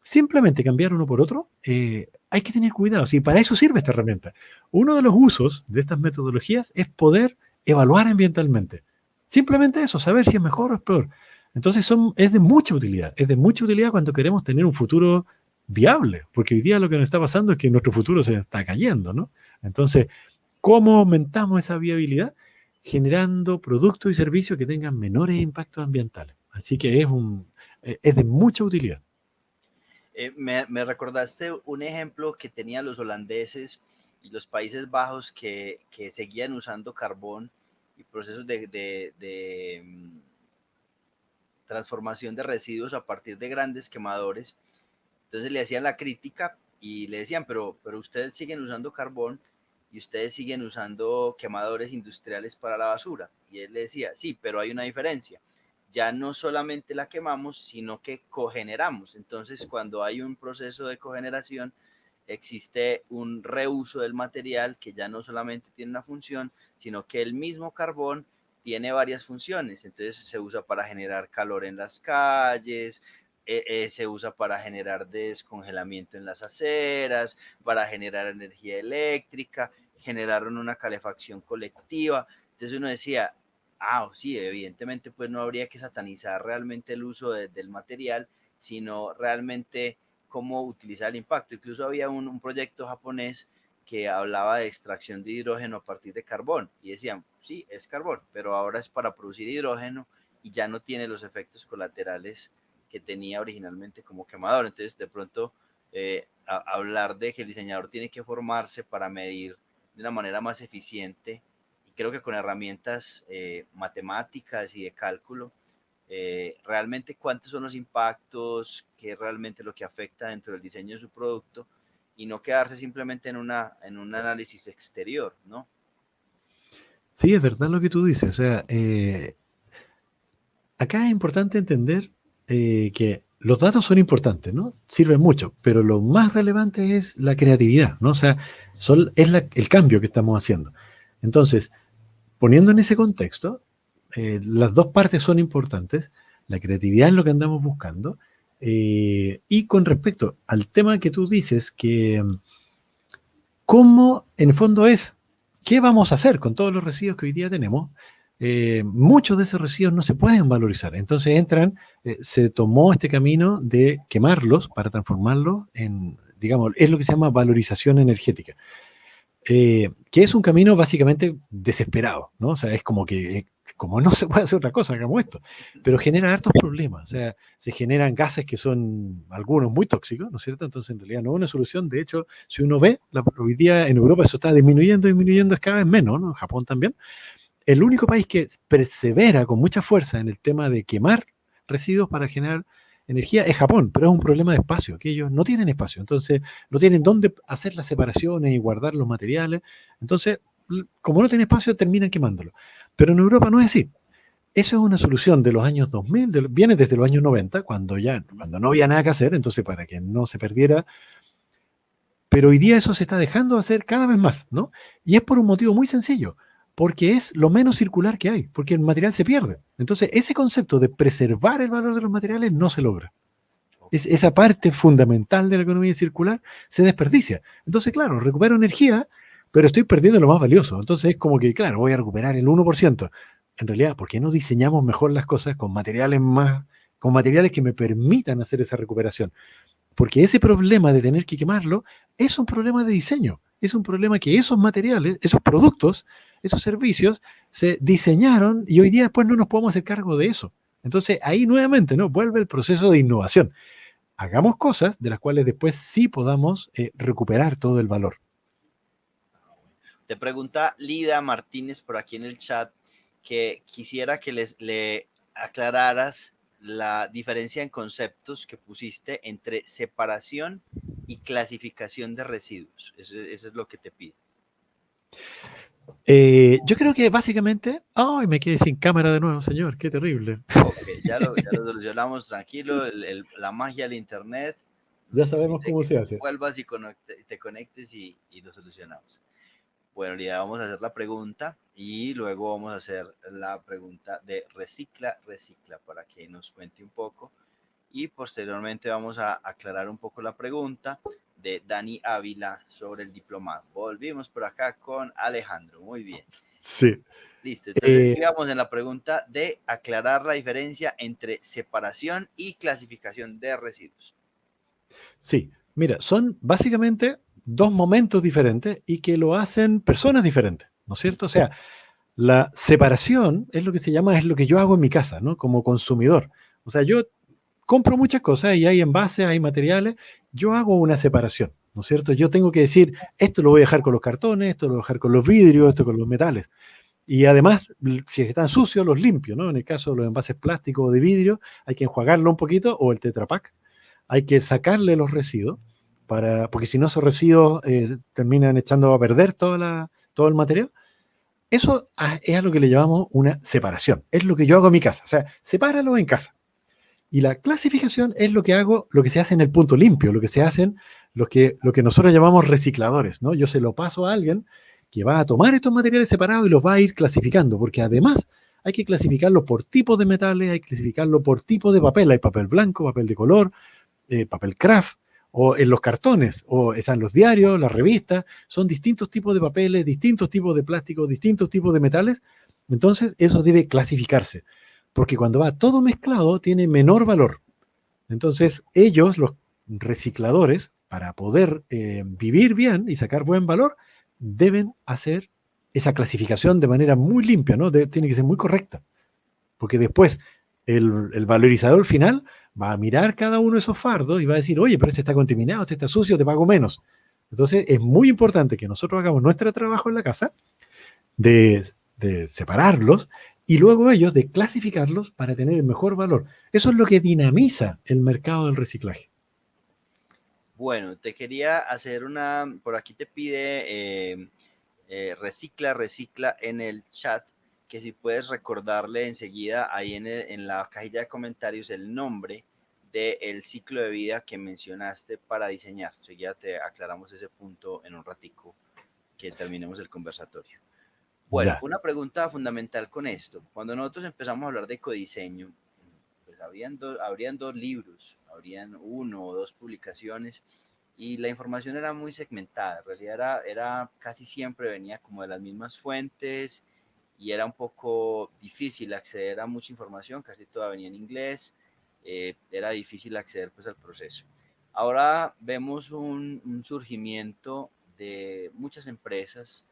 simplemente cambiar uno por otro, hay que tener cuidado. Sí, para eso sirve esta herramienta. Uno de los usos de estas metodologías es poder evaluar ambientalmente. Simplemente eso, saber si es mejor o es peor. Entonces es de mucha utilidad. Es de mucha utilidad cuando queremos tener un futuro viable, porque hoy día lo que nos está pasando es que nuestro futuro se está cayendo, ¿no? Entonces, ¿cómo aumentamos esa viabilidad? Generando productos y servicios que tengan menores impactos ambientales. Así que es de mucha utilidad. Me recordaste un ejemplo que tenían los holandeses y los Países Bajos que seguían usando carbón y procesos de transformación de residuos a partir de grandes quemadores. Entonces le hacían la crítica y le decían, pero ustedes siguen usando carbón y ustedes siguen usando quemadores industriales para la basura. Y él le decía, sí, pero hay una diferencia. Ya no solamente la quemamos, sino que cogeneramos. Entonces, cuando hay un proceso de cogeneración, existe un reuso del material que ya no solamente tiene una función, sino que el mismo carbón tiene varias funciones. Entonces se usa para generar calor en las calles, se usa para generar descongelamiento en las aceras, para generar energía eléctrica, generaron una calefacción colectiva. Entonces uno decía, sí, evidentemente pues no habría que satanizar realmente el uso del material, sino realmente cómo utilizar el impacto. Incluso había un proyecto japonés que hablaba de extracción de hidrógeno a partir de carbón y decían, sí, es carbón, pero ahora es para producir hidrógeno y ya no tiene los efectos colaterales que tenía originalmente como quemador. Entonces, de pronto, hablar de que el diseñador tiene que formarse para medir de una manera más eficiente y creo que con herramientas matemáticas y de cálculo, realmente cuántos son los impactos, qué es realmente lo que afecta dentro del diseño de su producto y no quedarse simplemente en un análisis exterior, ¿no? Sí, es verdad lo que tú dices. O sea, acá es importante entender que los datos son importantes, ¿no? Sirven mucho, pero lo más relevante es la creatividad, ¿no? O sea, el cambio que estamos haciendo. Entonces, poniendo en ese contexto, las dos partes son importantes. La creatividad es lo que andamos buscando. Y con respecto al tema que tú dices, que cómo en el fondo es, ¿qué vamos a hacer con todos los residuos que hoy día tenemos? Muchos de esos residuos no se pueden valorizar. Entonces se tomó este camino de quemarlos para transformarlos en, digamos, es lo que se llama valorización energética, que es un camino básicamente desesperado, ¿no? O sea, es como que, como no se puede hacer otra cosa, hagamos esto, pero genera hartos problemas, o sea, se generan gases que son algunos muy tóxicos, ¿no es cierto? Entonces, en realidad no es una solución, de hecho, si uno ve, hoy día en Europa eso está disminuyendo, disminuyendo, es cada vez menos, ¿no? En Japón también. El único país que persevera con mucha fuerza en el tema de quemar residuos para generar energía es Japón, pero es un problema de espacio, que ellos no tienen espacio, entonces no tienen dónde hacer las separaciones y guardar los materiales, entonces como no tienen espacio terminan quemándolo. Pero en Europa no es así. Eso es una solución de los años 2000, viene desde los años 90, cuando no había nada que hacer, entonces para que no se perdiera, pero hoy día eso se está dejando de hacer cada vez más, ¿no? Y es por un motivo muy sencillo, porque es lo menos circular que hay, porque el material se pierde. Entonces, ese concepto de preservar el valor de los materiales no se logra. Ok. Esa parte fundamental de la economía circular se desperdicia. Entonces, claro, recupero energía, pero estoy perdiendo lo más valioso. Entonces, es como que, claro, voy a recuperar el 1%. En realidad, ¿por qué no diseñamos mejor las cosas con materiales que me permitan hacer esa recuperación? Porque ese problema de tener que quemarlo es un problema de diseño, es un problema que esos materiales, esos productos, esos servicios se diseñaron y hoy día después no nos podemos hacer cargo de eso. Entonces ahí nuevamente, ¿no? Vuelve el proceso de innovación. Hagamos cosas de las cuales después sí podamos recuperar todo el valor. Te pregunta Lida Martínez por aquí en el chat que quisiera que le aclararas la diferencia en conceptos que pusiste entre separación y clasificación de residuos. Eso es lo que te pido. Yo creo que básicamente... ¡Ay, me quedé sin cámara de nuevo, señor! ¡Qué terrible! Ok, ya lo solucionamos, tranquilo. La magia del internet nos Ya sabemos permite cómo que se hace. vuelvas y te conectes y lo solucionamos. Bueno, ya vamos a hacer la pregunta y luego vamos a hacer la pregunta de recicla, recicla, para que nos cuente un poco. Y posteriormente vamos a aclarar un poco la pregunta de Dani Ávila sobre el diplomado. Volvimos por acá con Alejandro. Muy bien. Sí. Listo. Entonces, íbamos en la pregunta de aclarar la diferencia entre separación y clasificación de residuos. Sí, mira, son básicamente dos momentos diferentes y que lo hacen personas diferentes, ¿no es cierto? O sea, la separación es lo que se llama, es lo que yo hago en mi casa, ¿no? Como consumidor. O sea, yo compro muchas cosas y hay envases, hay materiales, yo hago una separación, ¿no es cierto? Yo tengo que decir, esto lo voy a dejar con los cartones, esto lo voy a dejar con los vidrios, esto con los metales. Y además, si están sucios, los limpio, ¿no? En el caso de los envases plásticos o de vidrio, hay que enjuagarlo un poquito, o el Tetra Pak, hay que sacarle los residuos, porque si no esos residuos terminan echando a perder todo el material. Eso es a lo que le llamamos una separación. Es lo que yo hago en mi casa. O sea, sepáralo en casa. Y la clasificación es lo que hago, lo que se hace en el punto limpio, lo que se hacen, lo que nosotros llamamos recicladores, ¿no? Yo se lo paso a alguien que va a tomar estos materiales separados y los va a ir clasificando, porque además hay que clasificarlo por tipo de metales, hay que clasificarlo por tipo de papel. Hay papel blanco, papel de color, papel craft, o en los cartones, o están los diarios, las revistas, son distintos tipos de papeles, distintos tipos de plástico, distintos tipos de metales. Entonces, eso debe clasificarse, porque cuando va todo mezclado, tiene menor valor. Entonces, ellos, los recicladores, para poder vivir bien y sacar buen valor, deben hacer esa clasificación de manera muy limpia, ¿no? Tiene que ser muy correcta, porque después el valorizador final va a mirar cada uno de esos fardos y va a decir, oye, pero este está contaminado, este está sucio, te pago menos. Entonces es muy importante que nosotros hagamos nuestro trabajo en la casa de separarlos y luego ellos de clasificarlos para tener el mejor valor. Eso es lo que dinamiza el mercado del reciclaje. Bueno, te quería hacer por aquí te pide recicla, recicla en el chat, que si puedes recordarle enseguida ahí en la cajilla de comentarios el nombre del ciclo de vida que mencionaste para diseñar. Enseguida te aclaramos ese punto en un ratico que terminemos el conversatorio. Bueno, Ya. una pregunta fundamental con esto. Cuando nosotros empezamos a hablar de ecodiseño, pues habrían dos libros, habrían uno o dos publicaciones y la información era muy segmentada. En realidad era casi siempre venía como de las mismas fuentes y era un poco difícil acceder a mucha información, casi toda venía en inglés, era difícil acceder pues al proceso. Ahora vemos un surgimiento de muchas empresas,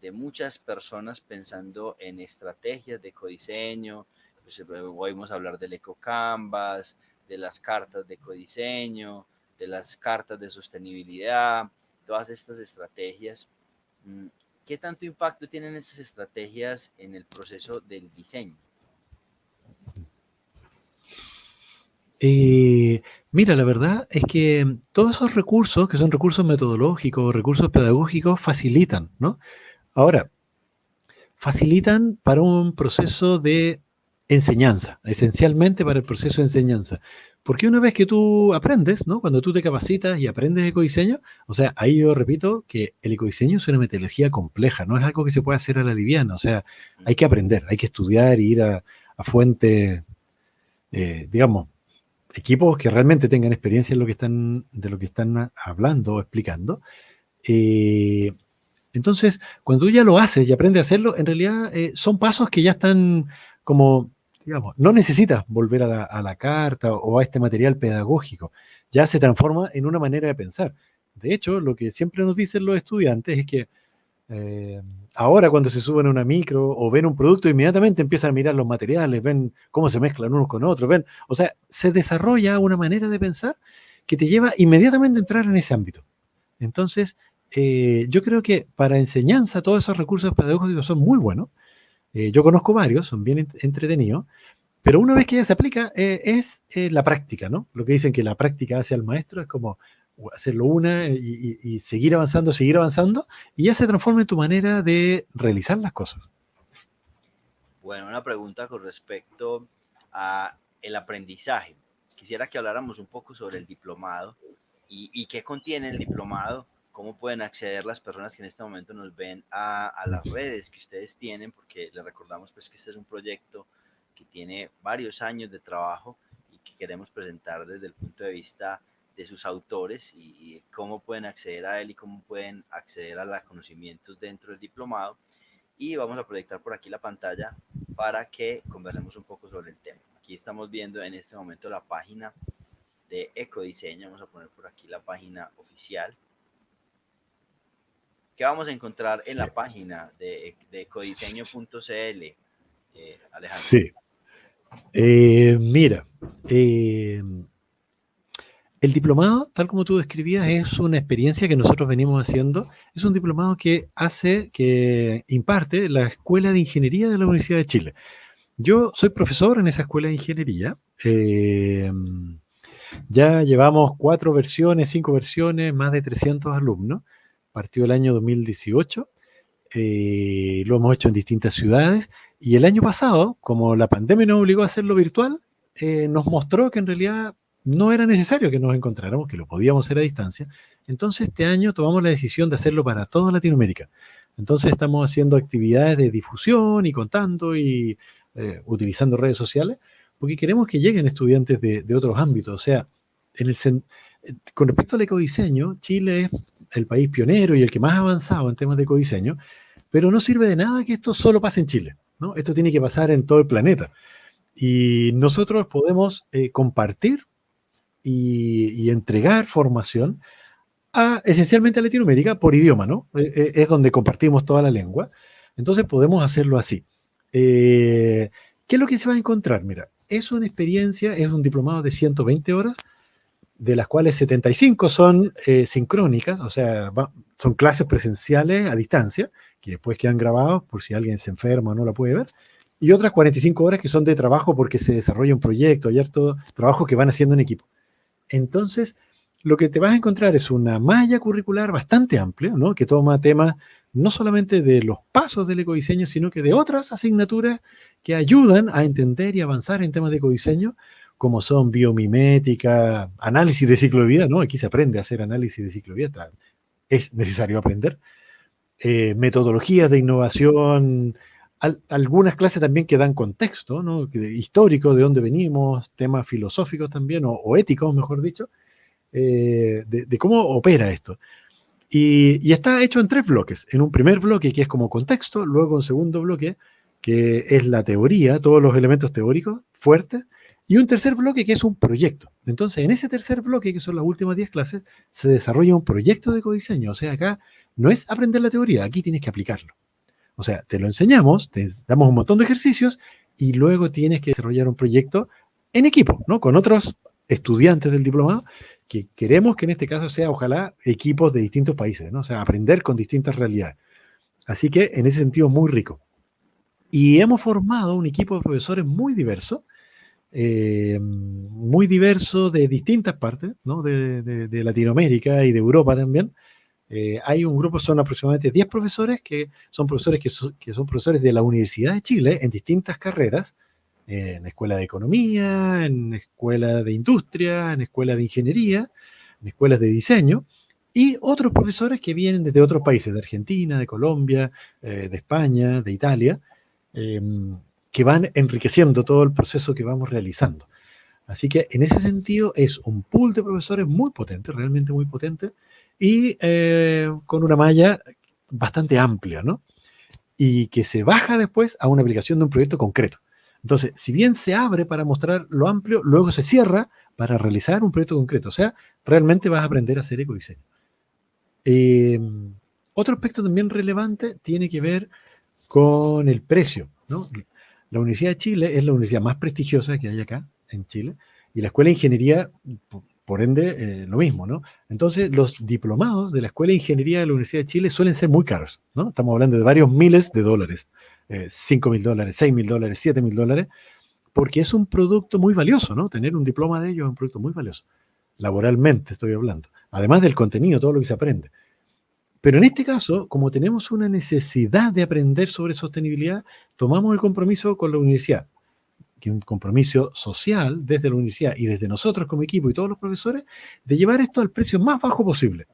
de muchas personas pensando en estrategias de ecodiseño. Pues, oímos hablar del EcoCanvas, de las cartas de ecodiseño, de las cartas de sostenibilidad, todas estas estrategias. ¿Qué tanto impacto tienen estas estrategias en el proceso del diseño? Mira, la verdad es que todos esos recursos, que son recursos metodológicos, recursos pedagógicos, facilitan, ¿no? Ahora, facilitan para un proceso de enseñanza, esencialmente para el proceso de enseñanza. Porque una vez que tú aprendes, ¿no? Cuando tú te capacitas y aprendes ecodiseño, o sea, ahí yo repito que el ecodiseño es una metodología compleja, no es algo que se pueda hacer a la liviana, o sea, hay que aprender, hay que estudiar y ir a fuentes, digamos, equipos que realmente tengan experiencia en lo que están, de lo que están hablando o explicando. Eh, entonces, cuando tú ya lo haces y aprendes a hacerlo, en realidad son pasos que ya están como, digamos, no necesitas volver a la carta o a este material pedagógico. Ya se transforma en una manera de pensar. De hecho, lo que siempre nos dicen los estudiantes es que eh, ahora cuando se suben a una micro o ven un producto, inmediatamente empiezan a mirar los materiales, ven cómo se mezclan unos con otros, ven, o sea, se desarrolla una manera de pensar que te lleva inmediatamente a entrar en ese ámbito. Entonces, yo creo que para enseñanza todos esos recursos pedagógicos son muy buenos. Yo conozco varios, son bien entretenidos, pero una vez que ya se aplica es la práctica, ¿no? Lo que dicen que la práctica hace al maestro es como hacerlo una y seguir avanzando, y ya se transforma en tu manera de realizar las cosas. Bueno, una pregunta con respecto a el aprendizaje. Quisiera que habláramos un poco sobre el diplomado y qué contiene el diplomado, cómo pueden acceder las personas que en este momento nos ven a las redes que ustedes tienen, porque les recordamos pues que este es un proyecto que tiene varios años de trabajo y que queremos presentar desde el punto de vista de sus autores y cómo pueden acceder a él y cómo pueden acceder a los conocimientos dentro del diplomado. Y vamos a proyectar por aquí la pantalla para que conversemos un poco sobre el tema. Aquí estamos viendo en este momento la página de Ecodiseño. Vamos a poner por aquí la página oficial. ¿Qué vamos a encontrar en la página de ecodiseño.cl, Alejandro? Sí. Mira, el diplomado, tal como tú describías, es una experiencia que nosotros venimos haciendo. Es un diplomado que imparte la Escuela de Ingeniería de la Universidad de Chile. Yo soy profesor en esa escuela de ingeniería. Ya llevamos 4 versiones, 5 versiones, más de 300 alumnos. Partió el año 2018. Lo hemos hecho en distintas ciudades. Y el año pasado, como la pandemia nos obligó a hacerlo virtual, nos mostró que en realidad no era necesario que nos encontráramos, que lo podíamos hacer a distancia. Entonces este año tomamos la decisión de hacerlo para toda Latinoamérica. Entonces estamos haciendo actividades de difusión y contando y utilizando redes sociales, porque queremos que lleguen estudiantes de otros ámbitos. O sea, con respecto al ecodiseño, Chile es el país pionero y el que más ha avanzado en temas de ecodiseño, pero no sirve de nada que esto solo pase en Chile, ¿no? Esto tiene que pasar en todo el planeta. Y nosotros podemos compartir y entregar formación esencialmente a Latinoamérica por idioma, ¿no? Es donde compartimos toda la lengua. Entonces podemos hacerlo así. ¿Qué es lo que se va a encontrar? Mira, es una experiencia, es un diplomado de 120 horas, de las cuales 75 son sincrónicas, o sea, son clases presenciales a distancia, que después quedan grabados por si alguien se enferma o no la puede ver, y otras 45 horas que son de trabajo porque se desarrolla un proyecto, hay harto trabajo que van haciendo en equipo. Entonces, lo que te vas a encontrar es una malla curricular bastante amplia, ¿no? Que toma temas no solamente de los pasos del ecodiseño, sino que de otras asignaturas que ayudan a entender y avanzar en temas de ecodiseño, como son biomimética, análisis de ciclo de vida, ¿no? Aquí se aprende a hacer análisis de ciclo de vida, es necesario aprender. Metodologías de innovación, algunas clases también que dan contexto, ¿no? Histórico, de dónde venimos, temas filosóficos también, o éticos, mejor dicho, de cómo opera esto. Y está hecho en 3 bloques. En un primer bloque que es como contexto, luego un segundo bloque que es la teoría, todos los elementos teóricos fuertes, y un tercer bloque que es un proyecto. Entonces, en ese tercer bloque, que son las últimas 10 clases, se desarrolla un proyecto de ecodiseño. O sea, acá no es aprender la teoría, aquí tienes que aplicarlo. O sea, te lo enseñamos, te damos un montón de ejercicios y luego tienes que desarrollar un proyecto en equipo, ¿no? Con otros estudiantes del diplomado, que queremos que en este caso sea, ojalá, equipos de distintos países, ¿no? O sea, aprender con distintas realidades. Así que en ese sentido muy rico. Y hemos formado un equipo de profesores muy diverso de distintas partes, ¿no? De Latinoamérica y de Europa también. Hay un grupo, son aproximadamente 10 profesores que son profesores que son profesores de la Universidad de Chile en distintas carreras, en escuela de economía, en escuela de industria, en escuela de ingeniería, en escuelas de diseño, y otros profesores que vienen desde otros países, de Argentina, de Colombia, de España, de Italia, eh, que van enriqueciendo todo el proceso que vamos realizando. Así que en ese sentido es un pool de profesores muy potente, realmente muy potente, y con una malla bastante amplia, ¿no? Y que se baja después a una aplicación de un proyecto concreto. Entonces, si bien se abre para mostrar lo amplio, luego se cierra para realizar un proyecto concreto. O sea, realmente vas a aprender a hacer ecodiseño. Eh, Otro aspecto también relevante tiene que ver con el precio, ¿no? La Universidad de Chile es la universidad más prestigiosa que hay acá en Chile, y la Escuela de Ingeniería, por ende, lo mismo, ¿no? Entonces, los diplomados de la Escuela de Ingeniería de la Universidad de Chile suelen ser muy caros, ¿no? Estamos hablando de varios miles de dólares, $5.000, $6.000, $7.000, porque es un producto muy valioso, ¿no? Tener un diploma de ellos es un producto muy valioso. laboralmente estoy hablando, además del contenido, todo lo que se aprende. Pero en este caso, como tenemos una necesidad de aprender sobre sostenibilidad, tomamos el compromiso con la universidad, que es un compromiso social desde la universidad y desde nosotros como equipo y todos los profesores, de llevar esto al precio más bajo posible.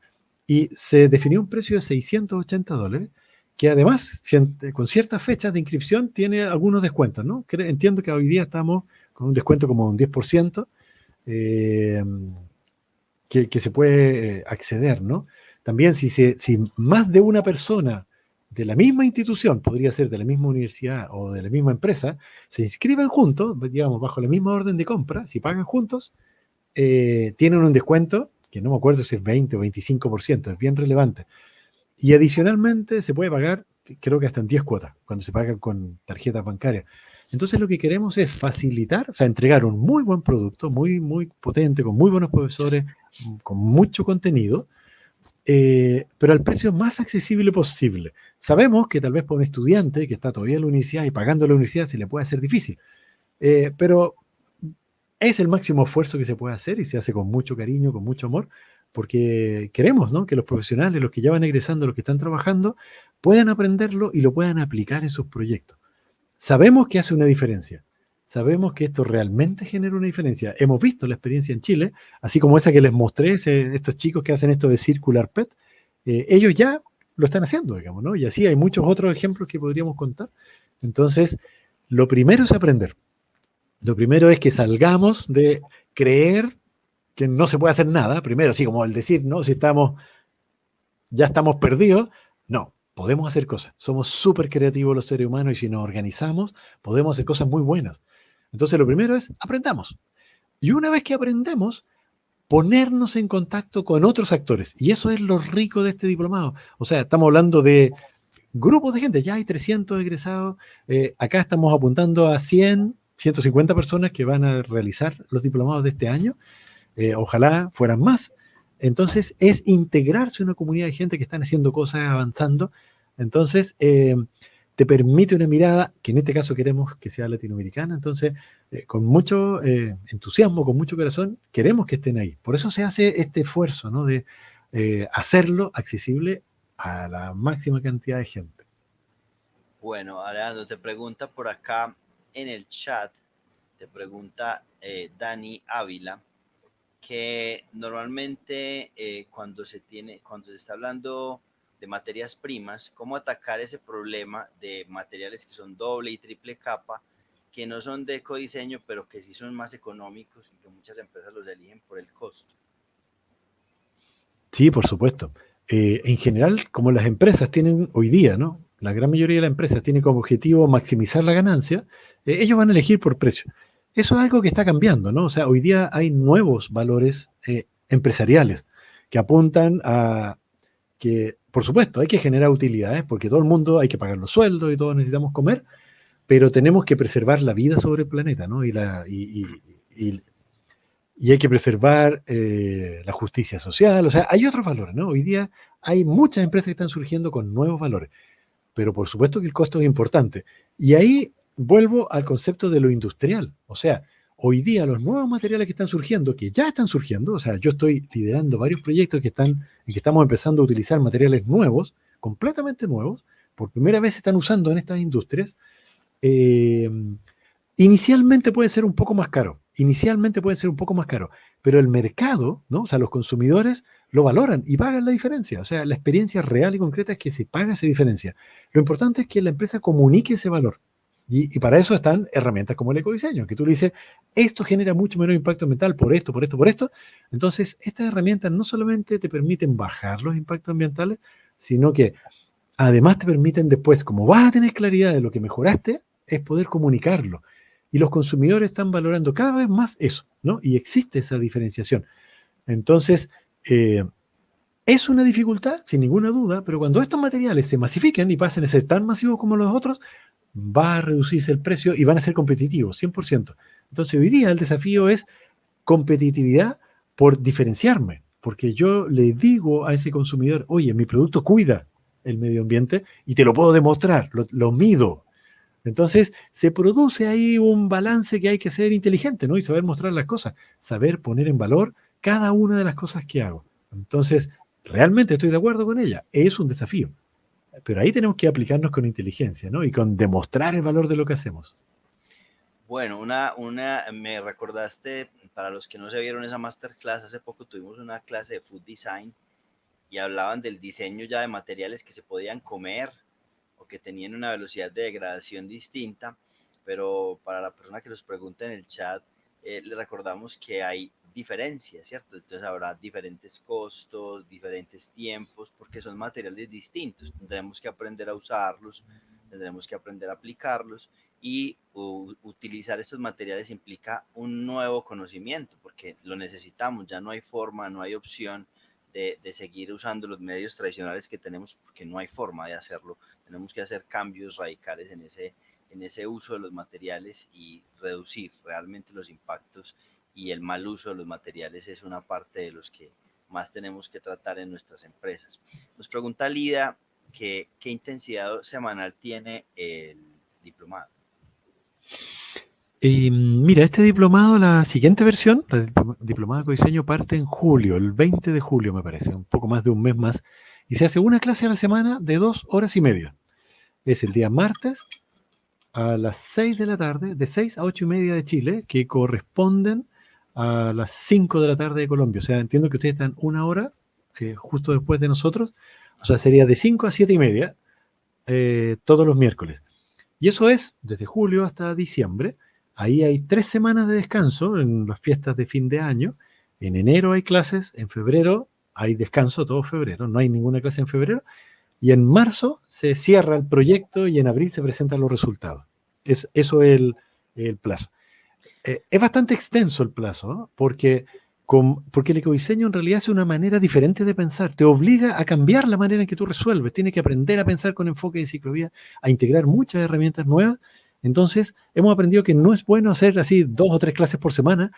Y se definió un precio de $680, que además, con ciertas fechas de inscripción, tiene algunos descuentos, ¿no? Entiendo que hoy día estamos con un descuento como un 10%, eh, que se puede acceder, ¿no? También si más de una persona de la misma institución, podría ser de la misma universidad o de la misma empresa, se inscriben juntos, digamos, bajo la misma orden de compra, si pagan juntos, tienen un descuento, que no me acuerdo si es 20 o 25%, es bien relevante. Y adicionalmente se puede pagar, creo que hasta en 10 cuotas, cuando se pagan con tarjetas bancarias. Entonces lo que queremos es facilitar, o sea, entregar un muy buen producto, muy, muy potente, con muy buenos profesores, con mucho contenido, pero al precio más accesible posible. Sabemos que tal vez para un estudiante que está todavía en la universidad y pagando la universidad se le puede hacer difícil, pero es el máximo esfuerzo que se puede hacer y se hace con mucho cariño, con mucho amor, porque queremos, ¿no?, que los profesionales, los que ya van egresando, los que están trabajando, puedan aprenderlo y lo puedan aplicar en sus proyectos. Sabemos que hace una diferencia. Sabemos que esto realmente genera una diferencia. Hemos visto la experiencia en Chile, así como esa que les mostré, estos chicos que hacen esto de Circular PET, ellos ya lo están haciendo, digamos, ¿no? Y así hay muchos otros ejemplos que podríamos contar. Entonces, lo primero es aprender. Lo primero es que salgamos de creer que no se puede hacer nada. Primero, así como el decir, ¿no? Si ya estamos perdidos. No, podemos hacer cosas. Somos súper creativos los seres humanos y si nos organizamos, podemos hacer cosas muy buenas. Entonces, lo primero es aprendamos. Y una vez que aprendemos, ponernos en contacto con otros actores. Y eso es lo rico de este diplomado. O sea, estamos hablando de grupos de gente. Ya hay 300 egresados. Acá estamos apuntando a 150 personas que van a realizar los diplomados de este año. Ojalá fueran más. Entonces, es integrarse en una comunidad de gente que están haciendo cosas, avanzando. Entonces, te permite una mirada, que en este caso queremos que sea latinoamericana. Entonces, con mucho entusiasmo, con mucho corazón, queremos que estén ahí. Por eso se hace este esfuerzo, ¿no?, de hacerlo accesible a la máxima cantidad de gente. Bueno, Alejandro, te pregunta por acá en el chat, te pregunta Dani Ávila, que normalmente cuando se está hablando de materias primas, cómo atacar ese problema de materiales que son doble y triple capa, que no son de ecodiseño, pero que sí son más económicos y que muchas empresas los eligen por el costo. Sí, por supuesto. En general, como las empresas tienen hoy día, ¿no?, la gran mayoría de las empresas tienen como objetivo maximizar la ganancia, ellos van a elegir por precio. Eso es algo que está cambiando, ¿no? O sea, hoy día hay nuevos valores empresariales que apuntan a que, por supuesto, hay que generar utilidades porque todo el mundo hay que pagar los sueldos y todos necesitamos comer, pero tenemos que preservar la vida sobre el planeta, ¿no? Y hay que preservar la justicia social. O sea, hay otros valores, ¿no? Hoy día hay muchas empresas que están surgiendo con nuevos valores, pero por supuesto que el costo es importante. Y ahí vuelvo al concepto de lo industrial. O sea, hoy día los nuevos materiales que están surgiendo, que ya están surgiendo, o sea, yo estoy liderando varios proyectos en que estamos empezando a utilizar materiales nuevos, completamente nuevos, por primera vez se están usando en estas industrias. Inicialmente puede ser un poco más caro, pero el mercado, ¿no?, o sea, los consumidores lo valoran y pagan la diferencia. O sea, la experiencia real y concreta es que se paga esa diferencia. Lo importante es que la empresa comunique ese valor. Y para eso están herramientas como el ecodiseño, que tú le dices, esto genera mucho menor impacto ambiental por esto, por esto, por esto. Entonces, estas herramientas no solamente te permiten bajar los impactos ambientales, sino que además te permiten después, como vas a tener claridad de lo que mejoraste, es poder comunicarlo. Y los consumidores están valorando cada vez más eso, ¿no? Y existe esa diferenciación. Entonces, es una dificultad, sin ninguna duda, pero cuando estos materiales se masifiquen y pasen a ser tan masivos como los otros, va a reducirse el precio y van a ser competitivos, 100%. Entonces, hoy día el desafío es competitividad por diferenciarme, porque yo le digo a ese consumidor, oye, mi producto cuida el medio ambiente y te lo puedo demostrar, lo mido. Entonces, se produce ahí un balance que hay que ser inteligente, ¿no? Y saber mostrar las cosas, saber poner en valor cada una de las cosas que hago. Entonces, realmente estoy de acuerdo con ella. Es un desafío. Pero ahí tenemos que aplicarnos con inteligencia, ¿no? Y con demostrar el valor de lo que hacemos. Bueno, me recordaste, para los que no se vieron esa masterclass, hace poco tuvimos una clase de food design y hablaban del diseño ya de materiales que se podían comer o que tenían una velocidad de degradación distinta, pero para la persona que nos pregunta en el chat, le recordamos que hay diferencias, ¿cierto? Entonces habrá diferentes costos, diferentes tiempos, porque son materiales distintos. Tendremos que aprender a usarlos, tendremos que aprender a aplicarlos y utilizar estos materiales implica un nuevo conocimiento, porque lo necesitamos, ya no hay forma, no hay opción de seguir usando los medios tradicionales que tenemos, porque no hay forma de hacerlo. Tenemos que hacer cambios radicales en ese uso de los materiales y reducir realmente los impactos, y el mal uso de los materiales es una parte de los que más tenemos que tratar en nuestras empresas. Nos pregunta Lida que qué intensidad semanal tiene el diplomado. Mira, este diplomado, la siguiente versión, la diplomado de codiseño, parte en julio, el 20 de julio me parece, un poco más de un mes más, y se hace una clase a la semana de 2 horas y media. Es el día martes a las 6 de la tarde, de 6 a 8:30 de Chile, que corresponden a las 5 de la tarde de Colombia. O sea, entiendo que ustedes están una hora justo después de nosotros, o sea, sería de 5 a 7:30 todos los miércoles. Y eso es desde julio hasta diciembre. Ahí hay 3 semanas de descanso en las fiestas de fin de año. En enero hay clases, en febrero hay descanso todo febrero, no hay ninguna clase en febrero. Y en marzo se cierra el proyecto y en abril se presentan los resultados. Eso es el plazo. Es bastante extenso el plazo, ¿no? Porque el ecodiseño en realidad es una manera diferente de pensar, te obliga a cambiar la manera en que tú resuelves, tienes que aprender a pensar con enfoque de ciclovía, a integrar muchas herramientas nuevas. Entonces, hemos aprendido que no es bueno hacer así 2 o 3 clases por semana,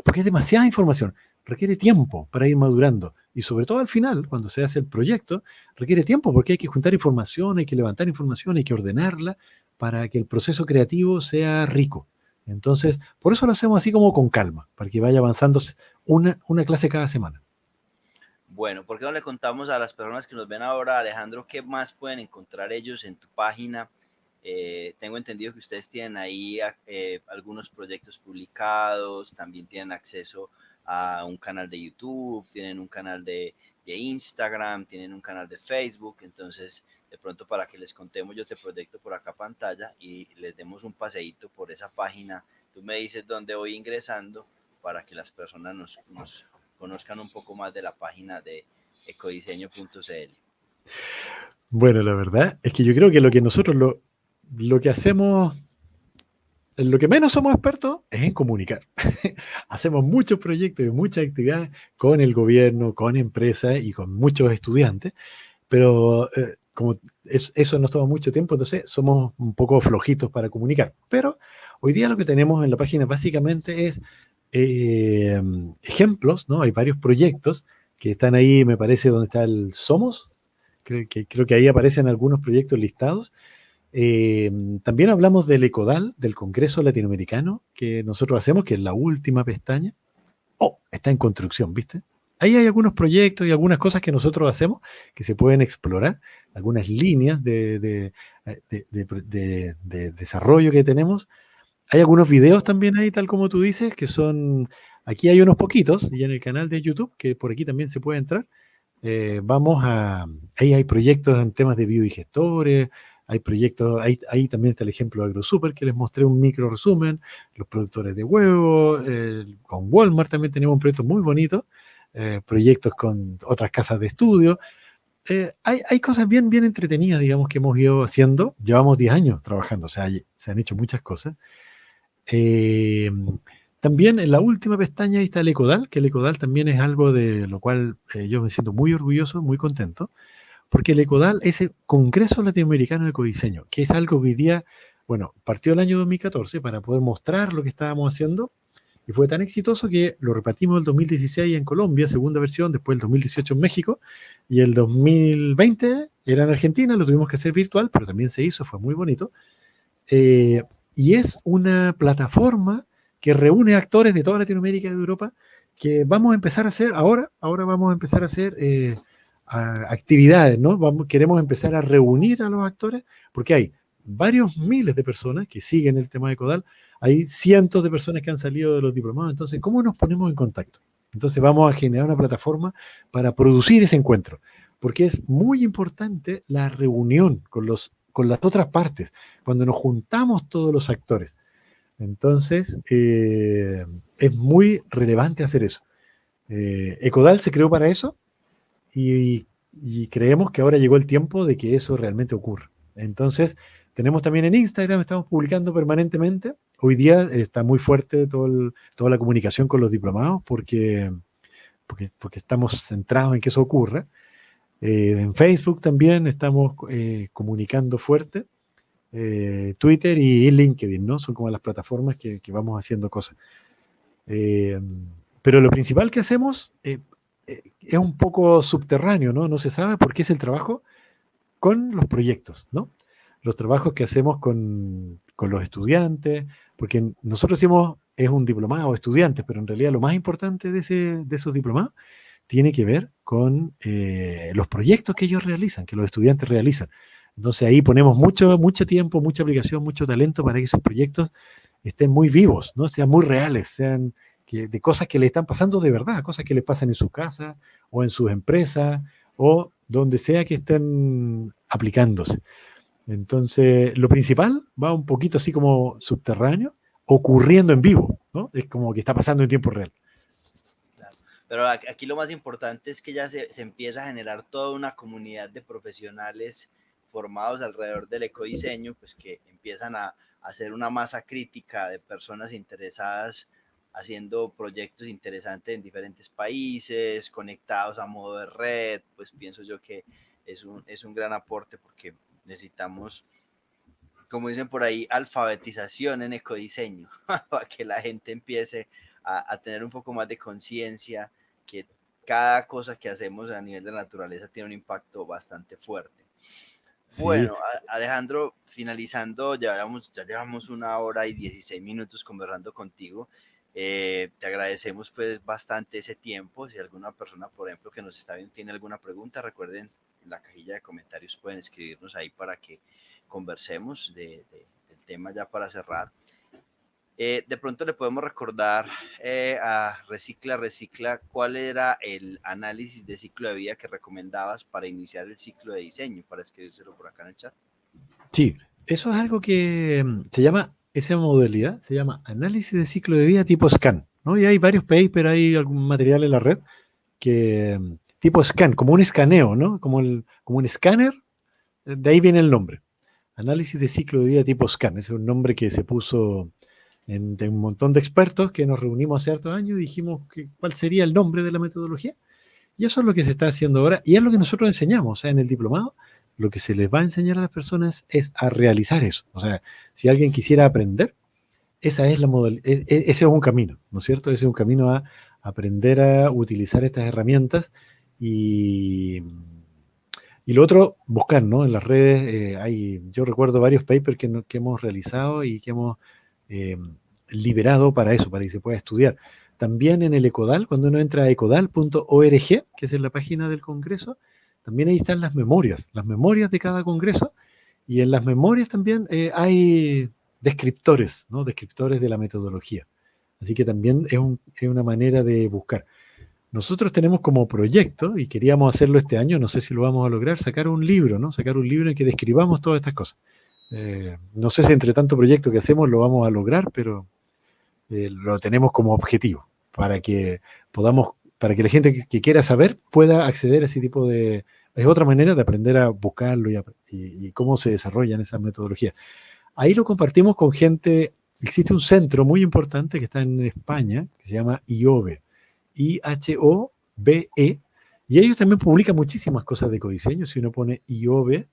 porque es demasiada información, requiere tiempo para ir madurando. Y sobre todo al final, cuando se hace el proyecto, requiere tiempo porque hay que juntar información, hay que levantar información, hay que ordenarla para que el proceso creativo sea rico. Entonces, por eso lo hacemos así como con calma, para que vaya avanzando una clase cada semana. Bueno, ¿por qué no le contamos a las personas que nos ven ahora, Alejandro, qué más pueden encontrar ellos en tu página? Tengo entendido que ustedes tienen ahí algunos proyectos publicados, también tienen acceso a un canal de YouTube, tienen un canal de Instagram, tienen un canal de Facebook. Entonces, de pronto, para que les contemos, yo te proyecto por acá pantalla y les demos un paseíto por esa página. Tú me dices dónde voy ingresando para que las personas nos conozcan un poco más de la página de ecodiseño.cl. Bueno, la verdad es que yo creo que lo que nosotros lo que hacemos, en lo que menos somos expertos es en comunicar. Hacemos muchos proyectos y muchas actividades con el gobierno, con empresas y con muchos estudiantes, pero como eso nos toma mucho tiempo, entonces somos un poco flojitos para comunicar. Pero hoy día lo que tenemos en la página básicamente es ejemplos, ¿no? Hay varios proyectos que están ahí, me parece, donde está el Somos. Creo que ahí aparecen algunos proyectos listados. También hablamos del ECODAL, del Congreso Latinoamericano, que nosotros hacemos, que es la última pestaña. Oh, está en construcción, ¿viste? Ahí hay algunos proyectos y algunas cosas que nosotros hacemos que se pueden explorar, algunas líneas de desarrollo que tenemos. Hay algunos videos también ahí, tal como tú dices, que son, aquí hay unos poquitos, y en el canal de YouTube, que por aquí también se puede entrar, ahí hay proyectos en temas de biodigestores, hay proyectos, ahí también está el ejemplo de AgroSuper, que les mostré un micro resumen, los productores de huevos, con Walmart también tenemos un proyecto muy bonito, proyectos con otras casas de estudio. Hay cosas bien, bien entretenidas, digamos, que hemos ido haciendo. Llevamos 10 años trabajando, o sea, se han hecho muchas cosas. Eh, También en la última pestaña ahí está el ECODAL, que el ECODAL también es algo de lo cual yo me siento muy orgulloso, muy contento, porque el ECODAL es el Congreso Latinoamericano de Ecodiseño, que es algo que hoy día, bueno, partió el año 2014 para poder mostrar lo que estábamos haciendo, y fue tan exitoso que lo repartimos el 2016 en Colombia, segunda versión, después el 2018 en México, y el 2020 era en Argentina, lo tuvimos que hacer virtual, pero también se hizo, fue muy bonito. Y es una plataforma que reúne actores de toda Latinoamérica y de Europa que vamos a empezar a hacer ahora vamos a empezar a hacer actividades, ¿no? Queremos empezar a reunir a los actores, porque hay varios miles de personas que siguen el tema de Codal, hay cientos de personas que han salido de los diplomados, entonces, ¿cómo nos ponemos en contacto? Entonces vamos a generar una plataforma para producir ese encuentro, porque es muy importante la reunión con las otras partes, cuando nos juntamos todos los actores. Entonces, es muy relevante hacer eso. Ecodal se creó para eso y creemos que ahora llegó el tiempo de que eso realmente ocurra. Entonces, tenemos también en Instagram, estamos publicando permanentemente. Hoy día está muy fuerte toda la comunicación con los diplomados porque estamos centrados en que eso ocurra. En Facebook también estamos comunicando fuerte. Twitter y LinkedIn, ¿no? Son como las plataformas que vamos haciendo cosas. Pero lo principal que hacemos es un poco subterráneo, ¿no? No se sabe por qué es el trabajo con los proyectos, ¿no? Los trabajos que hacemos con los estudiantes, porque nosotros decimos es un diplomado, estudiantes, pero en realidad lo más importante de esos diplomados tiene que ver con los proyectos que ellos realizan, que los estudiantes realizan. Entonces ahí ponemos mucho tiempo, mucha aplicación, mucho talento para que esos proyectos estén muy vivos, ¿no? Sean muy reales, sean de cosas que le están pasando de verdad, cosas que les pasan en su casa o en sus empresas o donde sea que estén aplicándose. Entonces, lo principal va un poquito así como subterráneo, ocurriendo en vivo, ¿no? Es como que está pasando en tiempo real. Claro. Pero aquí lo más importante es que ya se empieza a generar toda una comunidad de profesionales formados alrededor del ecodiseño, pues que empiezan a hacer una masa crítica de personas interesadas haciendo proyectos interesantes en diferentes países, conectados a modo de red, pues pienso yo que es un gran aporte porque necesitamos, como dicen por ahí, alfabetización en ecodiseño, para que la gente empiece a tener un poco más de conciencia que cada cosa que hacemos a nivel de la naturaleza tiene un impacto bastante fuerte. Sí, Bueno, Alejandro, finalizando, ya llevamos 1 hora y 16 minutos conversando contigo. Te agradecemos pues bastante ese tiempo. Si alguna persona, por ejemplo, que nos está viendo tiene alguna pregunta, recuerden en la cajilla de comentarios pueden escribirnos ahí para que conversemos del tema ya para cerrar. De pronto le podemos recordar a Recicla, ¿cuál era el análisis de ciclo de vida que recomendabas para iniciar el ciclo de diseño? Para escribírselo por acá en el chat. sí, eso es algo que se llama, esa modalidad se llama análisis de ciclo de vida tipo scan, ¿no? Y hay varios papers, hay algún material en la red que tipo scan, como un escaneo, ¿no? Como un escáner, de ahí viene el nombre. Análisis de ciclo de vida tipo scan, ese es un nombre que se puso de un montón de expertos que nos reunimos hace hartos años y dijimos cuál sería el nombre de la metodología. Y eso es lo que se está haciendo ahora y es lo que nosotros enseñamos. O sea, en el diplomado, lo que se les va a enseñar a las personas es a realizar eso. O sea, si alguien quisiera aprender, esa es la modalidad, ese es un camino, ¿no es cierto? Ese es un camino a aprender a utilizar estas herramientas y lo otro, buscar, ¿no? En las redes yo recuerdo varios papers que hemos realizado y que hemos eh, liberado para eso, para que se pueda estudiar. También en el Ecodal, cuando uno entra a ecodal.org, que es en la página del Congreso, también ahí están las memorias de cada Congreso, y en las memorias también hay descriptores, ¿no? Descriptores de la metodología. Así que también es una manera de buscar. Nosotros tenemos como proyecto, y queríamos hacerlo este año, no sé si lo vamos a lograr, sacar un libro, ¿no? Sacar un libro en que describamos todas estas cosas. No sé si entre tanto proyecto que hacemos lo vamos a lograr, pero lo tenemos como objetivo para que podamos, para que la gente que quiera saber pueda acceder a ese tipo de... Es otra manera de aprender a buscarlo y cómo se desarrollan esas metodologías. Ahí lo compartimos con gente, existe un centro muy importante que está en España, que se llama IOBE, IHOBE, y ellos también publican muchísimas cosas de ecodiseño. Si uno pone IOBE,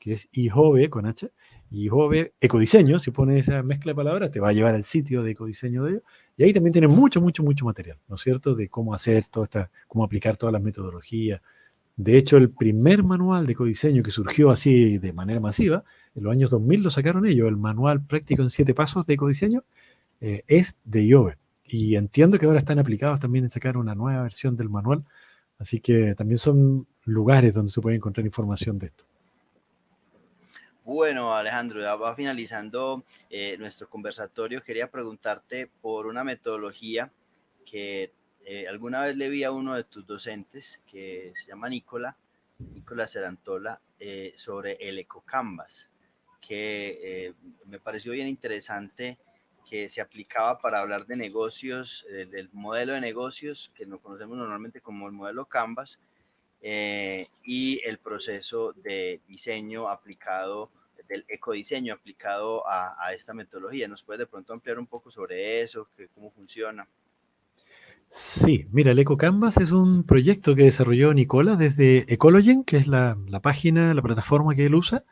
que es IJOBE con H, IJOBE ecodiseño, si pone esa mezcla de palabras, te va a llevar al sitio de ecodiseño de ellos, y ahí también tienen mucho material, ¿no es cierto?, de cómo hacer cómo aplicar todas las metodologías. De hecho, el primer manual de ecodiseño que surgió así de manera masiva, en los años 2000 lo sacaron ellos, el manual práctico en 7 pasos de ecodiseño, es de IOBE. y entiendo que ahora están aplicados también en sacar una nueva versión del manual, así que también son lugares donde se puede encontrar información de esto. Bueno, Alejandro, ya va finalizando nuestro conversatorio. Quería preguntarte por una metodología que alguna vez le vi a uno de tus docentes, que se llama Nicolás Cerantola, sobre el EcoCanvas, que me pareció bien interesante, que se aplicaba para hablar de negocios, del modelo de negocios que nos conocemos normalmente como el modelo Canvas, y el proceso de diseño aplicado, del ecodiseño aplicado a esta metodología. ¿Nos puedes de pronto ampliar un poco sobre eso, cómo funciona? Sí, mira, el EcoCanvas es un proyecto que desarrolló Nicola desde Ecologen, que es la página, la plataforma que él usa.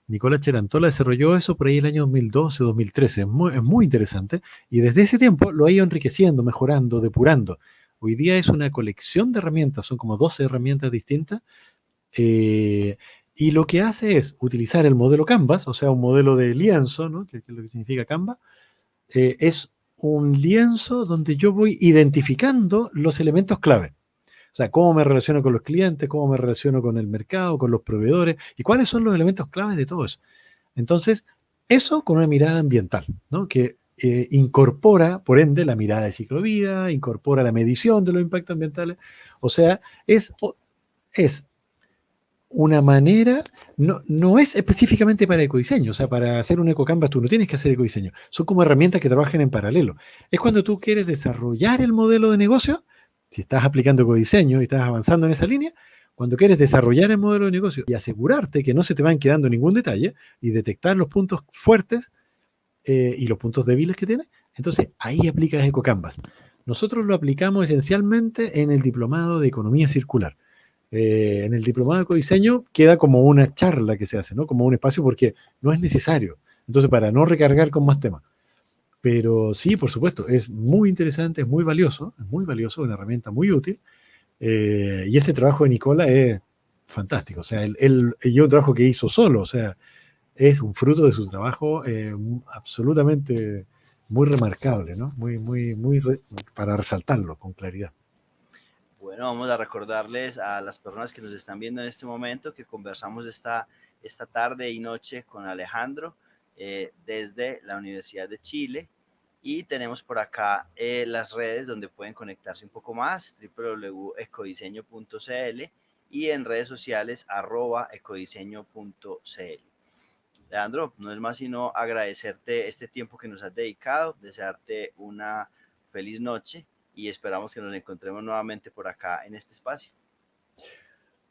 Nicola Cerantola desarrolló eso por ahí el año 2012, 2013. Es muy interesante. Y desde ese tiempo lo ha ido enriqueciendo, mejorando, depurando. Hoy día es una colección de herramientas, son como 12 herramientas distintas. Y lo que hace es utilizar el modelo Canvas, o sea, un modelo de lienzo, ¿no? Que es lo que significa Canvas. Es un lienzo donde yo voy identificando los elementos clave. O sea, cómo me relaciono con los clientes, cómo me relaciono con el mercado, con los proveedores, y cuáles son los elementos claves de todo eso. Entonces, eso con una mirada ambiental, ¿no? Que incorpora, por ende, la mirada de ciclo de vida, incorpora la medición de los impactos ambientales. O sea, es una manera, no es específicamente para ecodiseño, o sea, para hacer un ecocanvas tú no tienes que hacer ecodiseño, son como herramientas que trabajan en paralelo. Es cuando tú quieres desarrollar el modelo de negocio, si estás aplicando ecodiseño y estás avanzando en esa línea, cuando quieres desarrollar el modelo de negocio y asegurarte que no se te van quedando ningún detalle y detectar los puntos fuertes y los puntos débiles que tiene, entonces ahí aplicas ecocanvas. Nosotros lo aplicamos esencialmente en el diplomado de economía circular. En el diplomado de ecodiseño queda como una charla que se hace, ¿no? Como un espacio porque no es necesario. Entonces, para no recargar con más temas. Pero sí, por supuesto, es muy interesante, es muy valioso, una herramienta muy útil. Y ese trabajo de Nicola es fantástico. O sea, él un trabajo que hizo solo, o sea, es un fruto de su trabajo absolutamente muy remarcable, ¿no? Para resaltarlo con claridad. Bueno, vamos a recordarles a las personas que nos están viendo en este momento que conversamos esta tarde y noche con Alejandro desde la Universidad de Chile, y tenemos por acá las redes donde pueden conectarse un poco más, www.ecodiseño.cl, y en redes sociales @ecodiseño.cl. Alejandro, no es más sino agradecerte este tiempo que nos has dedicado, desearte una feliz noche y esperamos que nos encontremos nuevamente por acá en este espacio.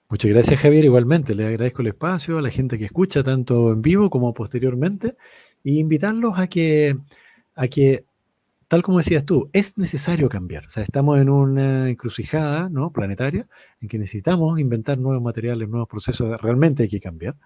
Muchas gracias, Javier. Igualmente, le agradezco el espacio a la gente que escucha tanto en vivo como posteriormente, y invitarlos a que, tal como decías tú, es necesario cambiar. O sea, estamos en una encrucijada, ¿no?, planetaria, en que necesitamos inventar nuevos materiales, nuevos procesos. Realmente hay que cambiar.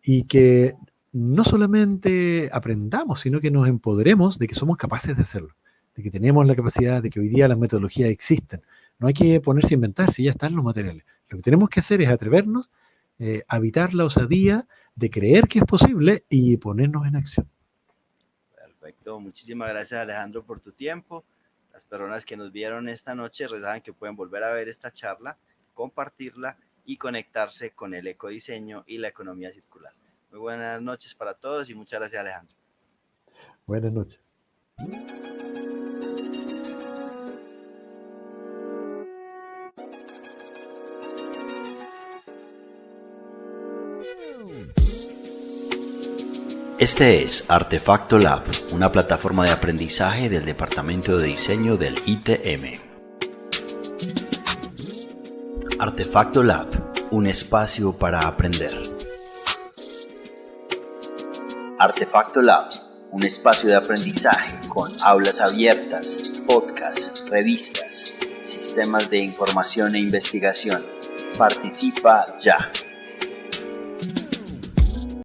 Y que no solamente aprendamos, sino que nos empoderemos de que somos capaces de hacerlo, de que tenemos la capacidad, de que hoy día las metodologías existen. No hay que ponerse a inventar si ya están los materiales. Lo que tenemos que hacer es atrevernos, evitar la osadía de creer que es posible y ponernos en acción. Perfecto, muchísimas gracias, Alejandro, por tu tiempo. Las personas que nos vieron esta noche saben que pueden volver a ver esta charla, compartirla y conectarse con el ecodiseño y la economía circular. Muy buenas noches para todos y muchas gracias, Alejandro. Buenas noches. Este es Artefacto Lab, una plataforma de aprendizaje del Departamento de Diseño del ITM. Artefacto Lab, un espacio para aprender. Artefacto Lab, un espacio de aprendizaje con aulas abiertas, podcasts, revistas, sistemas de información e investigación. Participa ya.